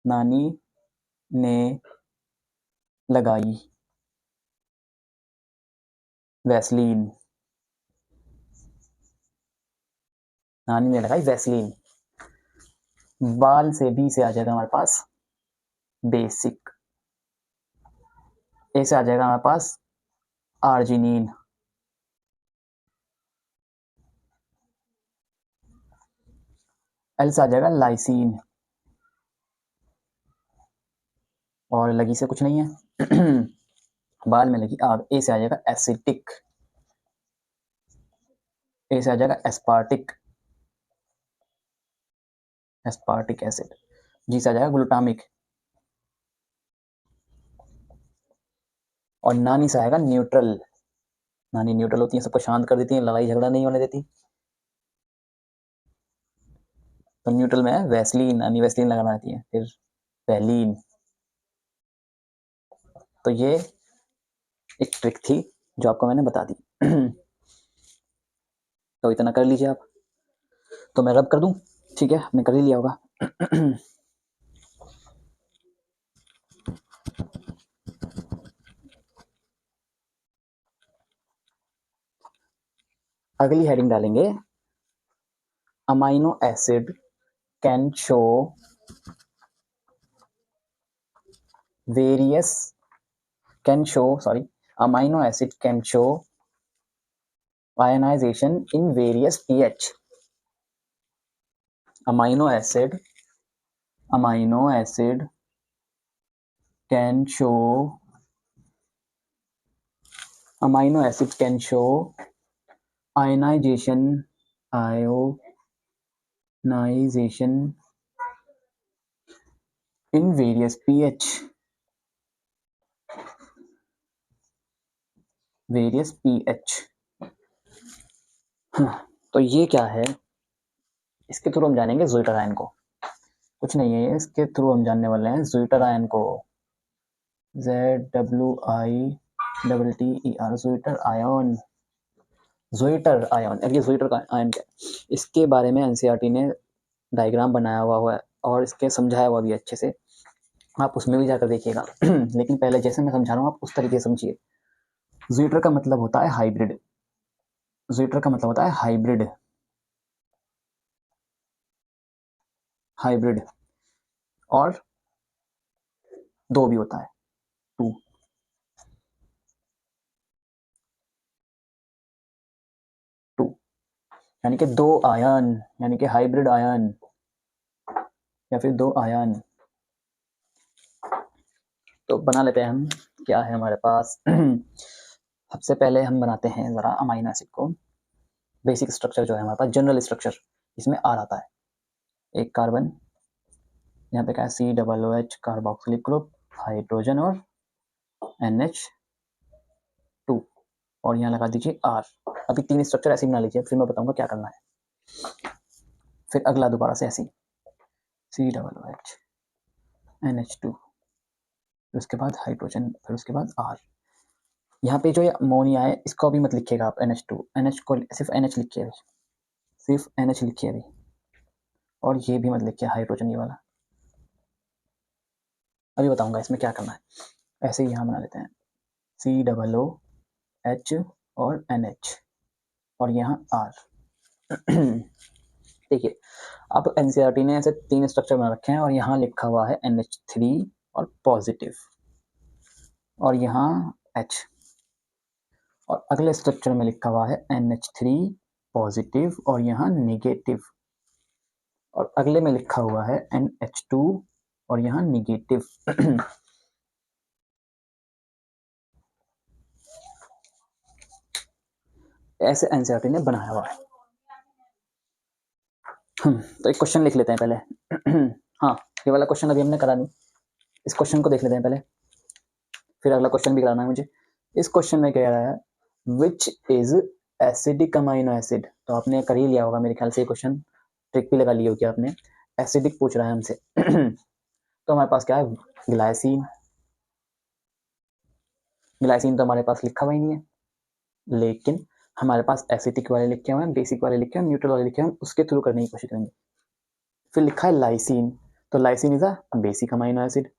नानी ने लगाई वैसलीन, नानी ने लगाई वैसलीन। बाल से बी से आ जाएगा हमारे पास बेसिक, ए से आ जाएगा हमारे पास आर्जिनिन, एल से आ जाएगा लाइसिन और लगी से कुछ नहीं है बाल में लगी आग, ए से आ जाएगा एसिटिक, ए से आ जाएगा एस्पार्टिक, एस्पार्टिक एसिड। जी से आ जाएगा ग्लूटामिक और नानी से आएगा न्यूट्रल। नानी न्यूट्रल होती है, सबको शांत कर देती है, लड़ाई झगड़ा नहीं होने देती। तो न्यूट्रल में है वैसलीन, नानी वैसलीन लगाना आती है। फिर वैलीन। तो ये एक ट्रिक थी जो आपको मैंने बता दी तो इतना कर लीजिए आप। तो मैं रब कर दूं, ठीक है, आपने कर ही लिया होगा अगली हेडिंग डालेंगे amino acid can show various amino acid can show ionization in various pH. amino acid can show ionization in various pH. तो ये क्या है, इसके थ्रू हम जानेंगे ज़्विटर आयन को। कुछ नहीं है, इसके थ्रू हम जानने वाले हैं ज़्विटर आयन को, ZWITTER, ज़्विटर आयन। ज़्विटर आयन, अब ये ज़्विटर का आयन क्या है, इसके बारे में एनसीईआरटी ने डायग्राम बनाया हुआ है और इसके समझाया हुआ भी अच्छे से, आप उसमें भी जाकर देखिएगा लेकिन पहले जैसे मैं समझा रहा हूँ आप उस तरीके से समझिए। ज़्विटर का मतलब होता है हाइब्रिड, ज़्विटर का मतलब होता है हाइब्रिड, हाइब्रिड। और 2 भी होता है, 2। यानी कि 2 आयन, यानी कि हाइब्रिड आयन या फिर 2 आयन। तो बना लेते हैं हम, क्या है हमारे पास। सबसे पहले हम बनाते हैं ज़रा अमाइनो एसिड को। बेसिक स्ट्रक्चर जो है हमारे पास, जनरल स्ट्रक्चर, इसमें R आता है। एक कार्बन, यहाँ पे क्या है, COOH कार्बोक्सिलिक ग्रुप, हाइड्रोजन और NH2, और यहाँ लगा दीजिए R। अभी 3 स्ट्रक्चर ऐसे ही बना लीजिए, फिर मैं बताऊंगा क्या करना है। फिर अगला दोबारा से ऐसे ही, COOH NH2, फिर उसके बाद हाइड्रोजन, फिर उसके बाद R। यहाँ पे जो ये अमोनिया है, इसको भी मत लिखिएगा आप NH2, NH को सिर्फ NH लिखिए, सिर्फ NH लिखिए अभी, और ये भी मत लिखिए हाइड्रोजन, ये वाला। अभी बताऊंगा इसमें क्या करना है। ऐसे ही यहाँ बना लेते हैं, COOH और NH, और यहाँ R। देखिए, अब एनसीईआरटी ने ऐसे 3 स्ट्रक्चर बना रखे हैं, और यहाँ लिखा हुआ है NH3 और पॉजिटिव, और यहाँ H, और अगले स्ट्रक्चर में लिखा हुआ है NH3 पॉजिटिव और यहाँ नेगेटिव, और अगले में लिखा हुआ है NH2 और यहाँ नेगेटिव। ऐसे एनसीईआरटी ने बनाया हुआ है। तो एक क्वेश्चन लिख लेते हैं पहले। हाँ, ये वाला क्वेश्चन अभी हमने करा नहीं, इस क्वेश्चन को देख लेते हैं पहले, फिर अगला क्वेश्चन भी कराना है मुझे। इस क्वेश्चन में कह रहा है which is acidic amino acid. तो आपने कर ही लिया होगा मेरे ख्याल से, ये क्वेश्चन ट्रिक भी लगा ली होगी आपने, एसिडिक पूछ रहा है हमसे। तो हमारे पास क्या है, ग्लाइसिन। ग्लाइसिन तो हमारे पास लिखा हुआ ही नहीं है, लेकिन हमारे पास एसिडिक वाले लिखे हुए हैं, बेसिक वाले लिखे हुए हैं, न्यूट्रल वाले लिखे हुए हैं, उसके थ्रू करने की कोशिश करेंगे। फिर लिखा है लाइसिन, तो lysine is a basic amino acid,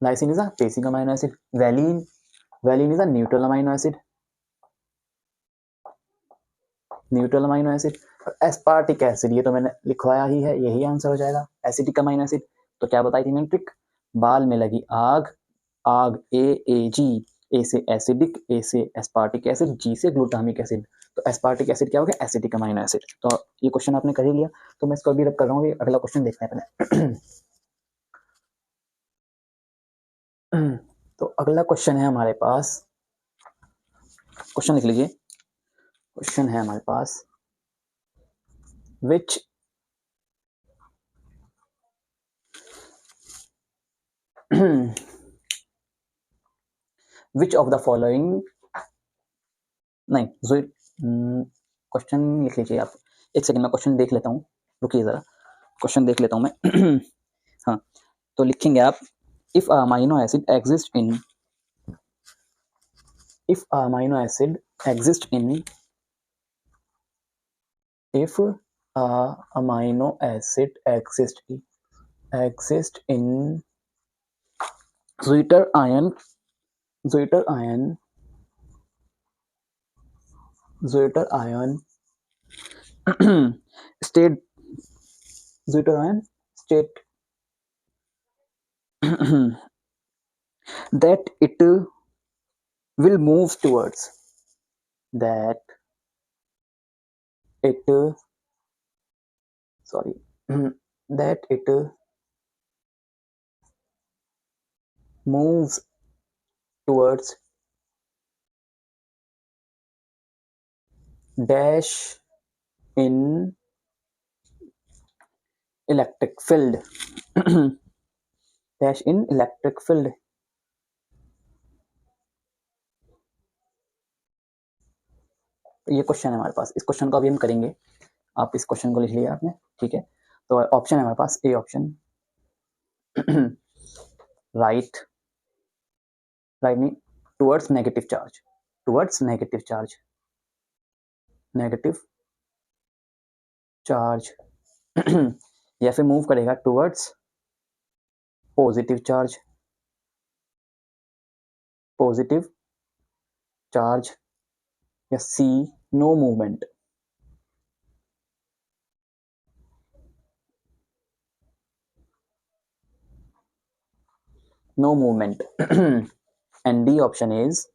lysine is a basic amino acid. Valine, valine is a neutral amino acid, neutral amino acid. और एस्पार्टिक एसिड, ये तो मैंने लिखवाया ही है, यही आंसर हो जाएगा, एसिडिक अमाइनो एसिड। तो क्या बताई थी मैंने ट्रिक, बाल में लगी आग, आग AAG, ए से एसिडिक, ए से एस्पार्टिक एसिड, जी से ग्लूटामिक एसिड। तो एस्पार्टिक एसिड क्या हो गया, एसिडिक अमाइनो एसिड। तो ये क्वेश्चन आपने कर ही लिया, तो मैं इसको अभी रब कर रहा हूँ, अगला क्वेश्चन देखते हैं पहले। तो अगला क्वेश्चन है हमारे पास, क्वेश्चन लिख लीजिए। क्वेश्चन है हमारे पास, विच विच ऑफ द फॉलोइंग, नहीं क्वेश्चन लिख लीजिए आप। एक सेकंड में क्वेश्चन देख लेता हूँ, रुकिए ज़रा, क्वेश्चन देख लेता हूँ मैं। हाँ, तो लिखेंगे आप, if amino acid exist in, if amino acid exist in, if amino acid exist in zwitter ion, zwitter ion, zwitter ion state, zwitter ion state that it will move towards, that it, sorry, that it moves towards dash in electric field, dash in electric field। ये question है हमारे पास, इस question को अभी हम करेंगे, आप इस क्वेश्चन को लिख लिया आपने, ठीक है। तो ऑप्शन है हमारे पास, ए ऑप्शन, राइट, राइट नहीं, towards negative charge, towards negative charge, negative charge. या फिर मूव करेगा towards positive charge, positive charge, या C no movement. no movement. And D option is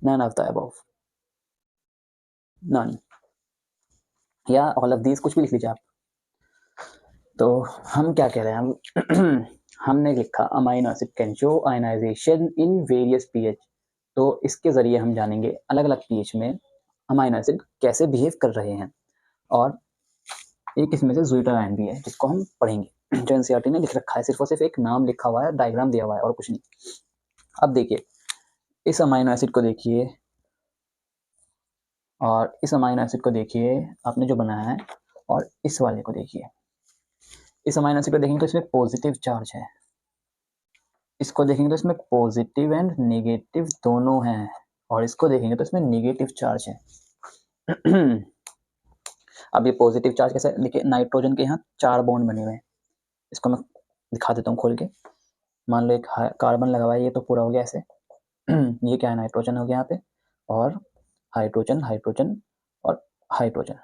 none of the above. None. या all of these, कुछ भी लिख लीजिए आप. तो हम क्या कह रहे हैं, हम हमने लिखा amino acid can show ionization in various pH. तो इसके जरिए हम जानेंगे अलग अलग पीएच में अमाइनो एसिड कैसे बिहेव कर रहे हैं. और एक इसमें से ज़्वीटर आयन भी है जिसको हम पढ़ेंगे, जो एनसीईआरटी ने लिख रखा है. सिर्फ और सिर्फ एक नाम लिखा हुआ है, डायग्राम दिया हुआ है और कुछ नहीं. अब देखिए, इस अमाइनो एसिड को देखिए और इस अमाइनो एसिड को देखिए आपने जो बनाया है, और इस वाले को देखिए. इस अमाइनो एसिड को देखेंगे तो इसमें पॉजिटिव चार्ज है, इसको देखेंगे तो इसमें पॉजिटिव एंड नेगेटिव दोनों हैं, और इसको देखेंगे तो इसमें नेगेटिव चार्ज है. अब ये पॉजिटिव चार्ज कैसे, देखिए नाइट्रोजन के यहाँ 4 बॉन्ड बने हुए हैं. इसको मैं दिखा देता हूँ खोल के. मान लो एक कार्बन लगा हुआ है, ये तो पूरा हो गया ऐसे. ये क्या है, नाइट्रोजन हो गया यहाँ पे, और हाइड्रोजन, हाइड्रोजन और हाइड्रोजन.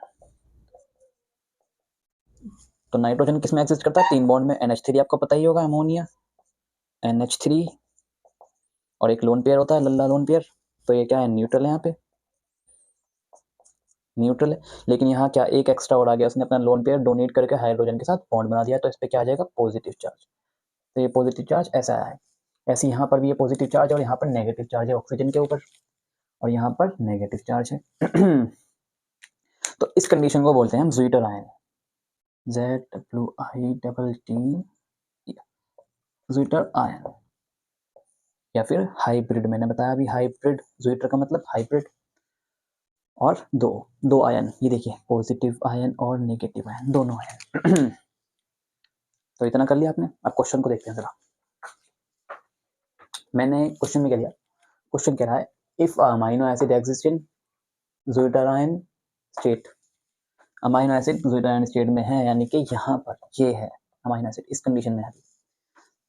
तो नाइट्रोजन किस में एग्जिस्ट करता है, 3 बॉन्ड में. NH3 आपको पता ही होगा, अमोनिया, NH3, और एक लोन पेयर होता है, लल्ला लोन पेयर. तो ये क्या है, न्यूट्रल है, यहाँ पे न्यूट्रल है. लेकिन यहाँ क्या एक एक्स्ट्रा और आ गया, उसने अपना लोन पेयर डोनेट करके हाइड्रोजन के साथ बॉन्ड बना दिया, तो इस पर क्या आ जाएगा, पॉजिटिव चार्ज. तो ये पॉजिटिव चार्ज ऐसा आया है. ऐसे यहाँ पर भी ये पॉजिटिव चार्ज, और यहाँ पर नेगेटिव चार्ज है ऑक्सीजन के ऊपर, और यहाँ पर नेगेटिव चार्ज है. तो इस कंडीशन को बोलते हैं हम ज़्वीटर आयन, ZWITT, ज़्वीटर आयन, या फिर हाइब्रिड. मैंने बताया अभी हाइब्रिड, ज़्वीटर का मतलब हाइब्रिड. और दो आयन, ये देखिए पॉजिटिव आयन और नेगेटिव आयन दोनों हैं. तो इतना कर लिया आपने. अब क्वेश्चन को देखते हैं जरा. मैंने क्वेश्चन में क्या दिया, क्वेश्चन कह रहा है if amino acid exist in zwitterion state. Amino acid zwitterion state में है, यानी कि यहाँ पर ये है अमाइनो एसिड, इस कंडीशन में है.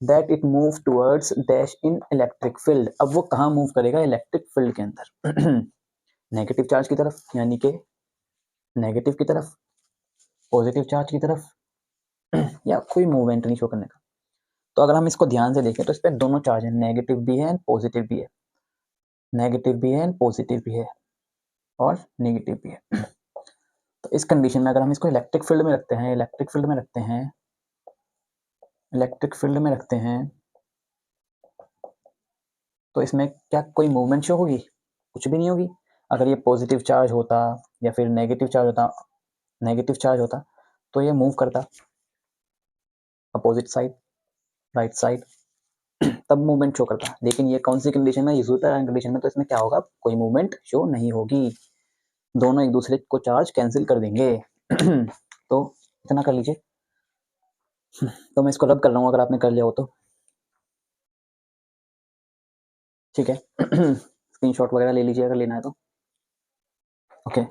That it move towards dash in electric field. अब वो कहाँ मूव करेगा, इलेक्ट्रिक फील्ड के अंदर. नेगेटिव चार्ज की तरफ, यानी कि नेगेटिव की तरफ, पॉजिटिव चार्ज की तरफ, या कोई मूवमेंट नहीं शो करने का. तो अगर हम इसको ध्यान से देखें तो इस पर दोनों चार्ज हैं, नेगेटिव भी है एंड पॉजिटिव भी है, नेगेटिव भी है एंड पॉजिटिव भी है, और नेगेटिव भी है. तो इस कंडीशन में अगर हम इसको इलेक्ट्रिक फील्ड में रखते हैं, इलेक्ट्रिक फील्ड में रखते हैं, इलेक्ट्रिक फील्ड में रखते हैं, तो इसमें क्या कोई मूवमेंट शो होगी, कुछ भी नहीं होगी. अगर ये पॉजिटिव चार्ज होता या फिर नेगेटिव चार्ज होता, नेगेटिव चार्ज होता तो ये मूव करता अपोजिट साइड, राइट साइड, तब मूवमेंट शो करता. लेकिन ये कौन सी कंडीशन में, ज़्वीटर आयन कंडीशन में, तो इसमें क्या होगा, कोई मूवमेंट शो नहीं होगी, दोनों एक दूसरे को चार्ज कैंसिल कर देंगे. तो इतना कर लीजिए. तो मैं इसको रब कर रहा हूँ, अगर आपने कर लिया हो तो ठीक है. स्क्रीनशॉट वगैरह ले लीजिए अगर लेना है तो. ओके.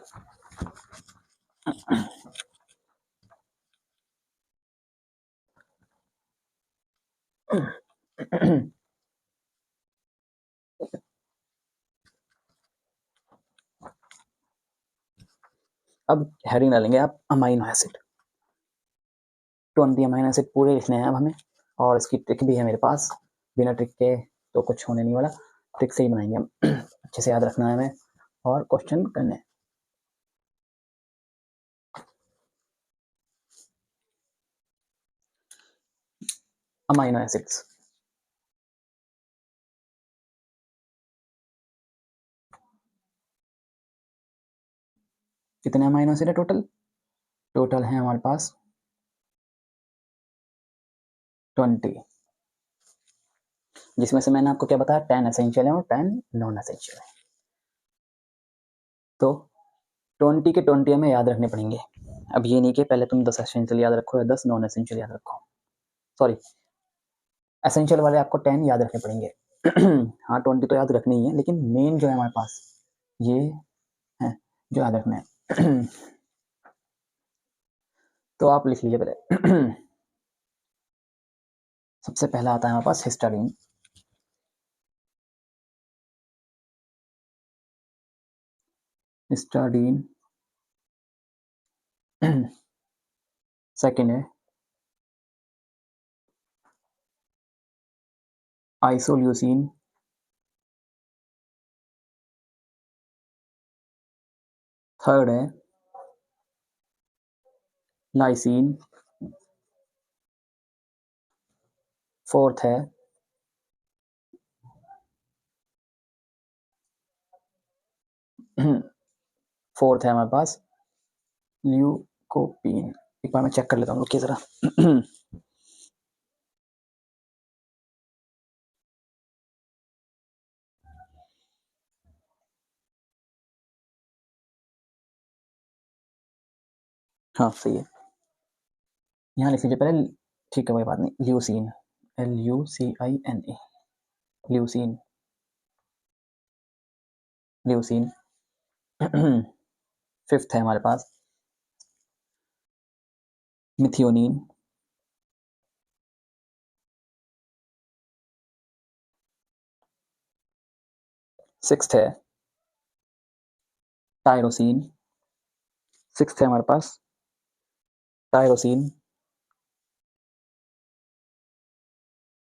अब हेडिंग डालेंगे आप अमाइनो एसिड. 20 अमाइनो एसिड पूरे लिखने हैं अब हमें, और इसकी ट्रिक भी है मेरे पास. बिना ट्रिक के तो कुछ होने नहीं वाला, ट्रिक से ही बनाएंगे हम. अच्छे से याद रखना है हमें और क्वेश्चन करने. अमाइनो एसिड्स, कितने अमाइनो एसिड है टोटल, टोटल है हमारे पास 20, जिसमें से मैंने आपको क्या बताया, 10 एसेंशियल है और 10 नॉन एसेंशियल है. तो 20 के 20 हमें याद रखने पड़ेंगे. अब ये नहीं कि पहले तुम 10 एसेंशियल याद रखो या 10 नॉन एसेंशियल याद रखो. सॉरी, एसेंशियल वाले आपको 10 याद रखने पड़ेंगे. हाँ 20 तो याद रखने ही है, लेकिन मेन जो है हमारे पास ये है जो याद रखना है. तो आप लिख लीजिए पहले. सबसे पहला आता है हमारे पास हिस्टाडीन. हिस्टाडीन सेकेंड है आइसोल्यूसिन, थर्ड है लाइसिन, फोर्थ है हमारे पास ल्यूकोपीन। एक बार मैं चेक कर लेता हूँ, रुकिए जरा। हाँ सही है, यहाँ लिख लीजिए पहले। ठीक है, कोई बात नहीं। Leucine, LUCINE, leucine, leucine. Fifth है हमारे पास मिथियोनिन, सिक्स्थ है टायरोसिन, सिक्स्थ है हमारे पास टायरोसिन।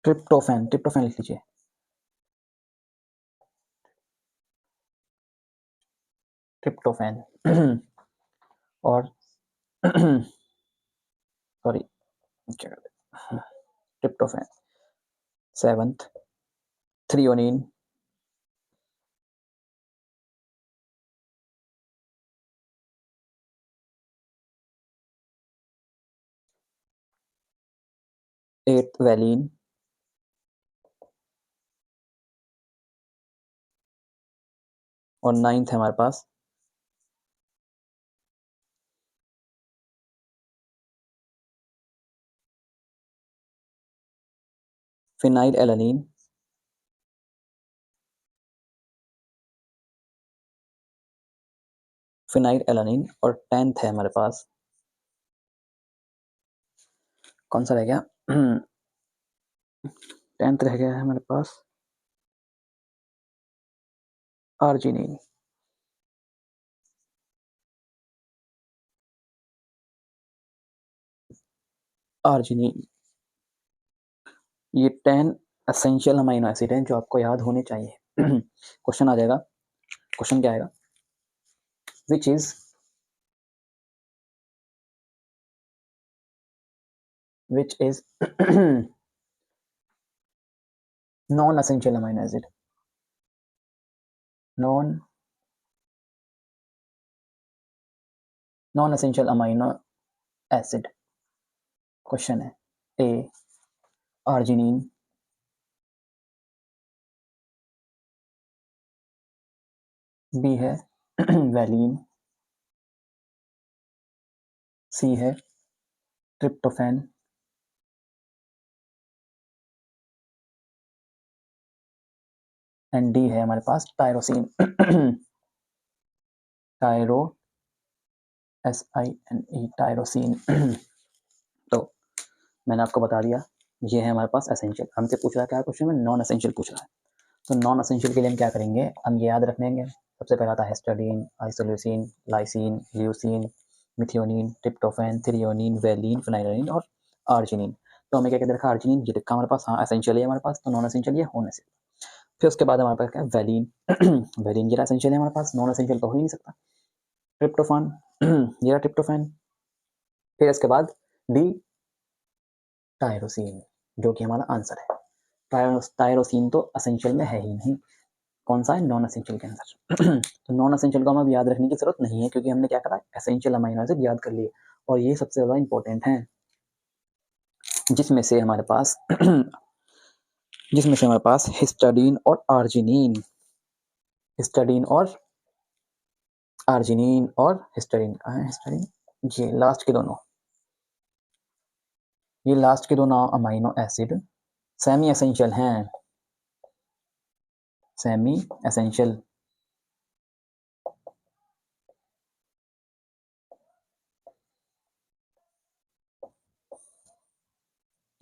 ट्रिप्टोफैन, ट्रिप्टोफैन लिख लीजिए। ट्रिप्टोफैन। और सॉरी, क्या कहते हैं, tryptophan. Seventh threonine, eighth valine, और नाइन्थ है हमारे पास फिनाइल एलानिन, फिनाइल एलानिन। और टेंथ है हमारे पास, कौन सा रह गया? टेंथ रह गया है हमारे पास आर्जिनिन। आर्जिनिन, ये 10 एसेंशियल अमीनो एसिड हैं जो आपको याद होने चाहिए। क्वेश्चन आ जाएगा, क्वेश्चन क्या आएगा? Which is non essential amino acid, non essential amino acid. Question है ए आर्जिनिन, बी है वैलिन, सी है ट्रिप्टोफैन, एंड डी है हमारे पास टायरोसिन। टायरो SINE, tyrosine. तो मैंने आपको बता दिया, ये है हमारे पास एसेंशियल। हमसे पूछ रहा है क्या क्वेश्चन में? नॉन एसेंशियल पूछ रहा है। तो नॉन एसेंशियल के लिए हम क्या करेंगे? हम ये याद रखेंगे, सबसे पहला था हिस्टाडीन, isoleucine, lysine, leucine, methionine, tryptophan, threonine, valine, फिनाइलिन और आर्जिनिन। तो हमें क्या कहते रखा? आर्जिनिन ये लिखा हमारे पास, हाँ एसेंशियल है हमारे पास, तो नॉन एसेंशियल ये होने से। फिर उसके बाद हमारे पास क्या है? वैलिन। वैलिन ये एसेंशियल है हमारे पास, नॉन एसेंशियल तो हो ही नहीं सकता। ट्रिप्टोफान, ये ट्रिप्टोफैन। फिर इसके बाद डी टायरोसिन, जो कि हमारा आंसर है। टायरोसिन तो एसेंशियल में है ही नहीं, कौन सा है? नॉन एसेंशियल के अंदर। तो नॉन एसेंशियल को हमें याद रखने की जरूरत नहीं है, क्योंकि हमने क्या करा? एसेंशियल अमीनो एसिड याद कर लिए, और ये सबसे ज्यादा इंपॉर्टेंट है, जिसमें से हमारे पास हिस्टाडीन और आर्जिनिन, हिस्टाडीन और आर्जिनिन और हिस्टाडीन, कहाँ है हिस्टाडीन? ये लास्ट के दोनों, ये लास्ट के दोनों अमीनो एसिड सेमी एसेंशियल हैं, सेमी एसेंशियल।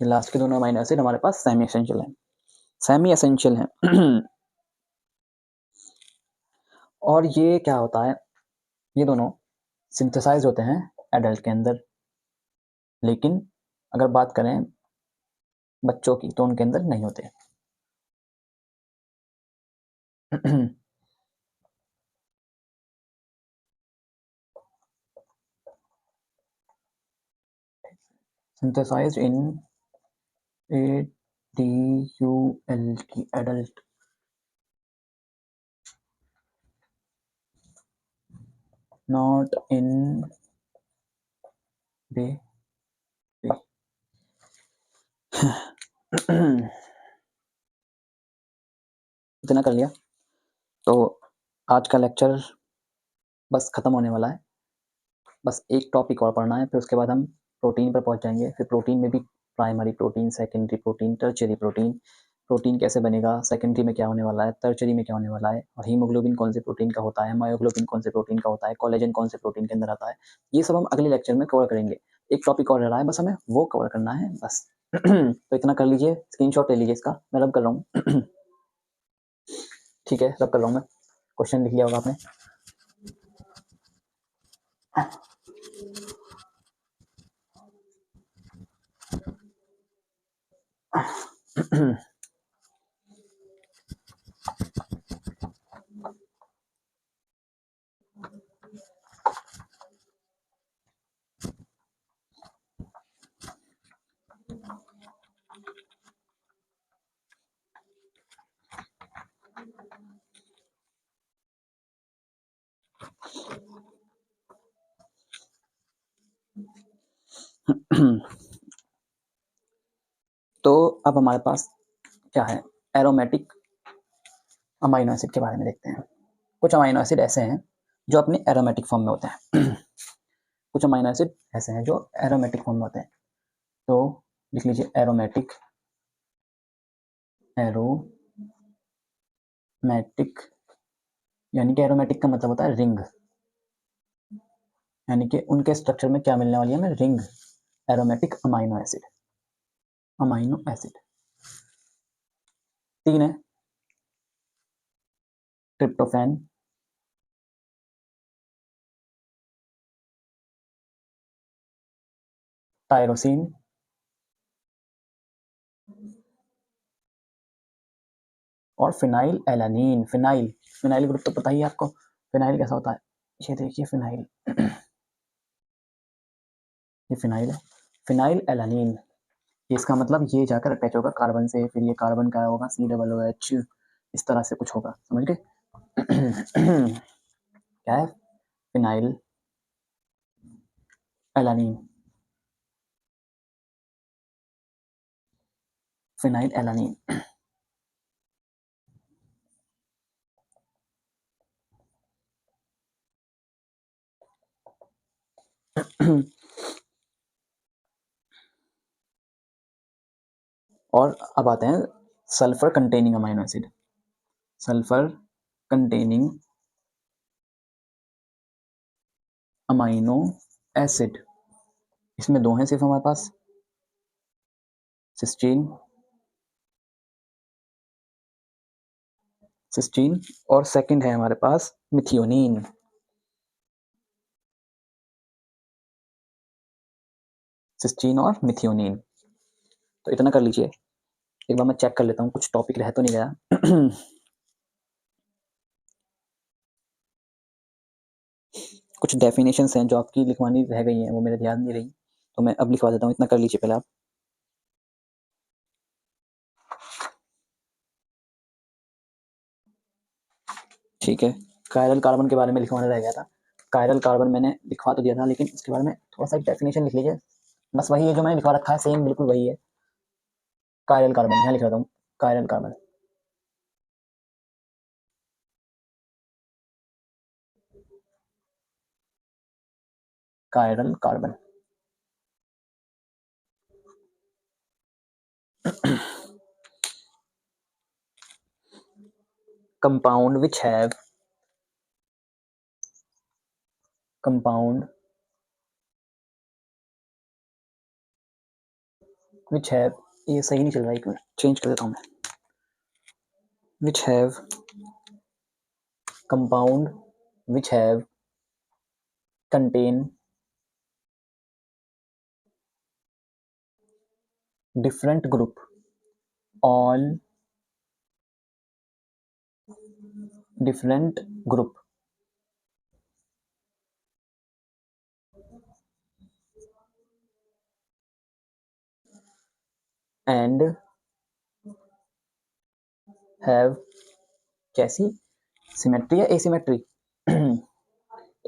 ये लास्ट के दोनों अमीनो एसिड हमारे पास सेमी एसेंशियल हैं, सेमी एसेंशियल हैं। और ये क्या होता है? ये दोनों सिंथेसाइज होते हैं एडल्ट के अंदर, लेकिन अगर बात करें बच्चों की तो उनके अंदर नहीं होते। synthesized in ADULT, adult, not in baby. इतना कर लिया तो आज का लेक्चर बस ख़त्म होने वाला है। बस एक टॉपिक और पढ़ना है, फिर उसके बाद हम प्रोटीन पर पहुंच जाएंगे। फिर प्रोटीन में भी primary protein, secondary protein, tertiary protein, protein कैसे बनेगा, सेकेंडरी में क्या होने वाला है, टर्शियरी में क्या होने वाला है, और हीमोग्लोबिन कौन से प्रोटीन का होता है, मायोग्लोबिन कौन से प्रोटीन का होता है, कोलेजन कौन से प्रोटीन के अंदर आता है, ये सब हम अगले लेक्चर में कवर करेंगे। एक टॉपिक और रह रहा है, बस हमें वो कवर करना है बस। तो इतना कर लीजिए, स्क्रीनशॉट ले लीजिए इसका, मैं रब कर रहा हूँ। ठीक है, रब कर रहा हूँ मैं। क्वेश्चन लिख लिया होगा आपने। तो अब हमारे पास क्या है, एरोमेटिक अमाइनो एसिड के बारे में देखते हैं। कुछ अमाइनो एसिड ऐसे हैं जो अपने एरोमेटिक फॉर्म में होते हैं। कुछ अमाइनो एसिड ऐसे हैं जो एरोमेटिक फॉर्म में होते हैं। तो लिख लीजिए एरोमेटिक, एरोमेटिक यानी कि एरोमेटिक का मतलब होता है रिंग, यानी कि उनके स्ट्रक्चर में क्या मिलने वाली है हमें, ring. Aromatic amino acid, amino acid 3 है, ट्रिप्टोफैन, टायरोसिन और phenyl alanine. Phenyl, phenyl group तो पता ही है आपको, फिनाइल कैसा होता है, ये देखिए फिनाइल, ये फिनाइल है, फिनाइल एलानिन। इसका मतलब ये जाकर अटैच होगा कार्बन से, फिर ये कार्बन का होगा COOH, इस तरह से कुछ होगा, समझ गए। क्या है, फिनाइल एलानिन, फिनाइल एलानिन। और अब आते हैं sulphur containing amino acid. Sulphur containing amino acid, इसमें 2 हैं सिर्फ हमारे पास, सिस्टीन, सिस्टीन, और सेकंड है हमारे पास मिथियोनिन। सिस्टीन और मिथियोनिन, तो इतना कर लीजिए। एक बार मैं चेक कर लेता हूँ कुछ टॉपिक रह तो नहीं गया। कुछ डेफिनेशंस हैं जो आपकी लिखवानी रह गई हैं, वो मेरे ध्यान नहीं रही, तो मैं अब लिखवा देता हूँ। इतना कर लीजिए पहले आप। ठीक है, कायरल कार्बन के बारे में लिखवाना रह गया था। कायरल कार्बन मैंने लिखवा तो दिया था, लेकिन इसके बारे में थोड़ा सा एक डेफिनेशन लिख लीजिए। बस वही है जो मैंने लिखवा रखा है, सेम बिल्कुल वही है। कायरल कार्बन यहाँ लिख रहा हूँ, chiral carbon, chiral carbon. compound which have compound which have, ये सही नहीं चल रहा है, एक मिनट चेंज कर देता हूँ मैं। which have compound which have contain different group all different group and have कैसी symmetry या asymmetry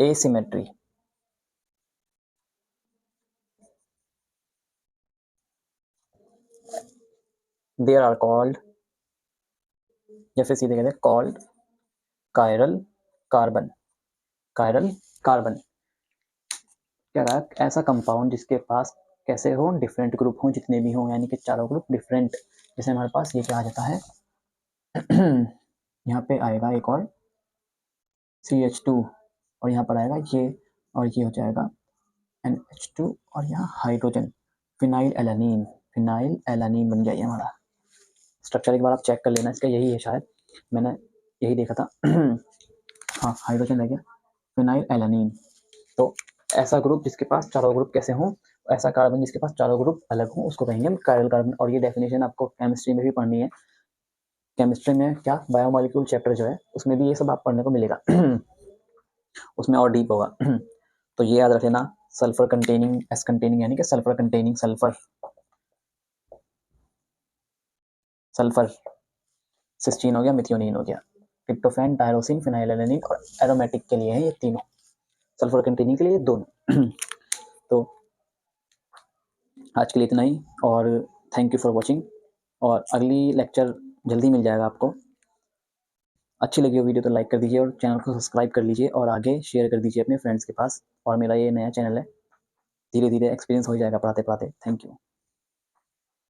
asymmetry there are called या फिर सीधे कहते हैं called chiral carbon क्या रहा ऐसा कंपाउंड जिसके पास कैसे हो डिफरेंट ग्रुप हो जितने भी हो यानी कि चारों ग्रुप डिफरेंट जैसे हमारे पास ये क्या आ जाता है यहाँ पे आएगा एक और CH2 और यहाँ पर आएगा ये और ये हो जाएगा NH2 और यहाँ हाइड्रोजन फिनाइल एलानीन बन गया ये हमारा स्ट्रक्चर एक बार आप चेक कर लेना इसका यही है शायद मैंने यही देखा था हाँ हाइड्रोजन रह गया फिनाइल एलानीन तो ऐसा ग्रुप जिसके पास चारों ग्रुप कैसे हों ऐसा कार्बन जिसके पास चारों ग्रुप अलग हों उसको कहेंगे हम कायरल कार्बन और ये डेफिनेशन आपको केमिस्ट्री में भी पढ़नी है केमिस्ट्री में क्या बायोमोलिक्यूल चैप्टर जो है उसमें भी ये सब आप पढ़ने को मिलेगा उसमें और डीप होगा तो ये याद रख लेना सल्फर कंटेनिंग एस कंटेनिंग यानी कि सल्फर कंटेनिंग सल्फर सिस्टीन हो गया मिथियोनिन हो गया ट्रिप्टोफैन टायरोसिन फिनाइलएलानीन और एरोमेटिक के लिए है ये तीनों सल्फर कंटेनिंग के लिए दोनों तो आज के लिए इतना ही और थैंक यू फॉर वॉचिंग और अगली लेक्चर जल्दी मिल जाएगा आपको अच्छी लगी हो वीडियो तो लाइक कर दीजिए और चैनल को सब्सक्राइब कर लीजिए और आगे शेयर कर दीजिए अपने फ्रेंड्स के पास और मेरा ये नया चैनल है धीरे धीरे एक्सपीरियंस हो जाएगा पढ़ाते पढ़ाते थैंक यू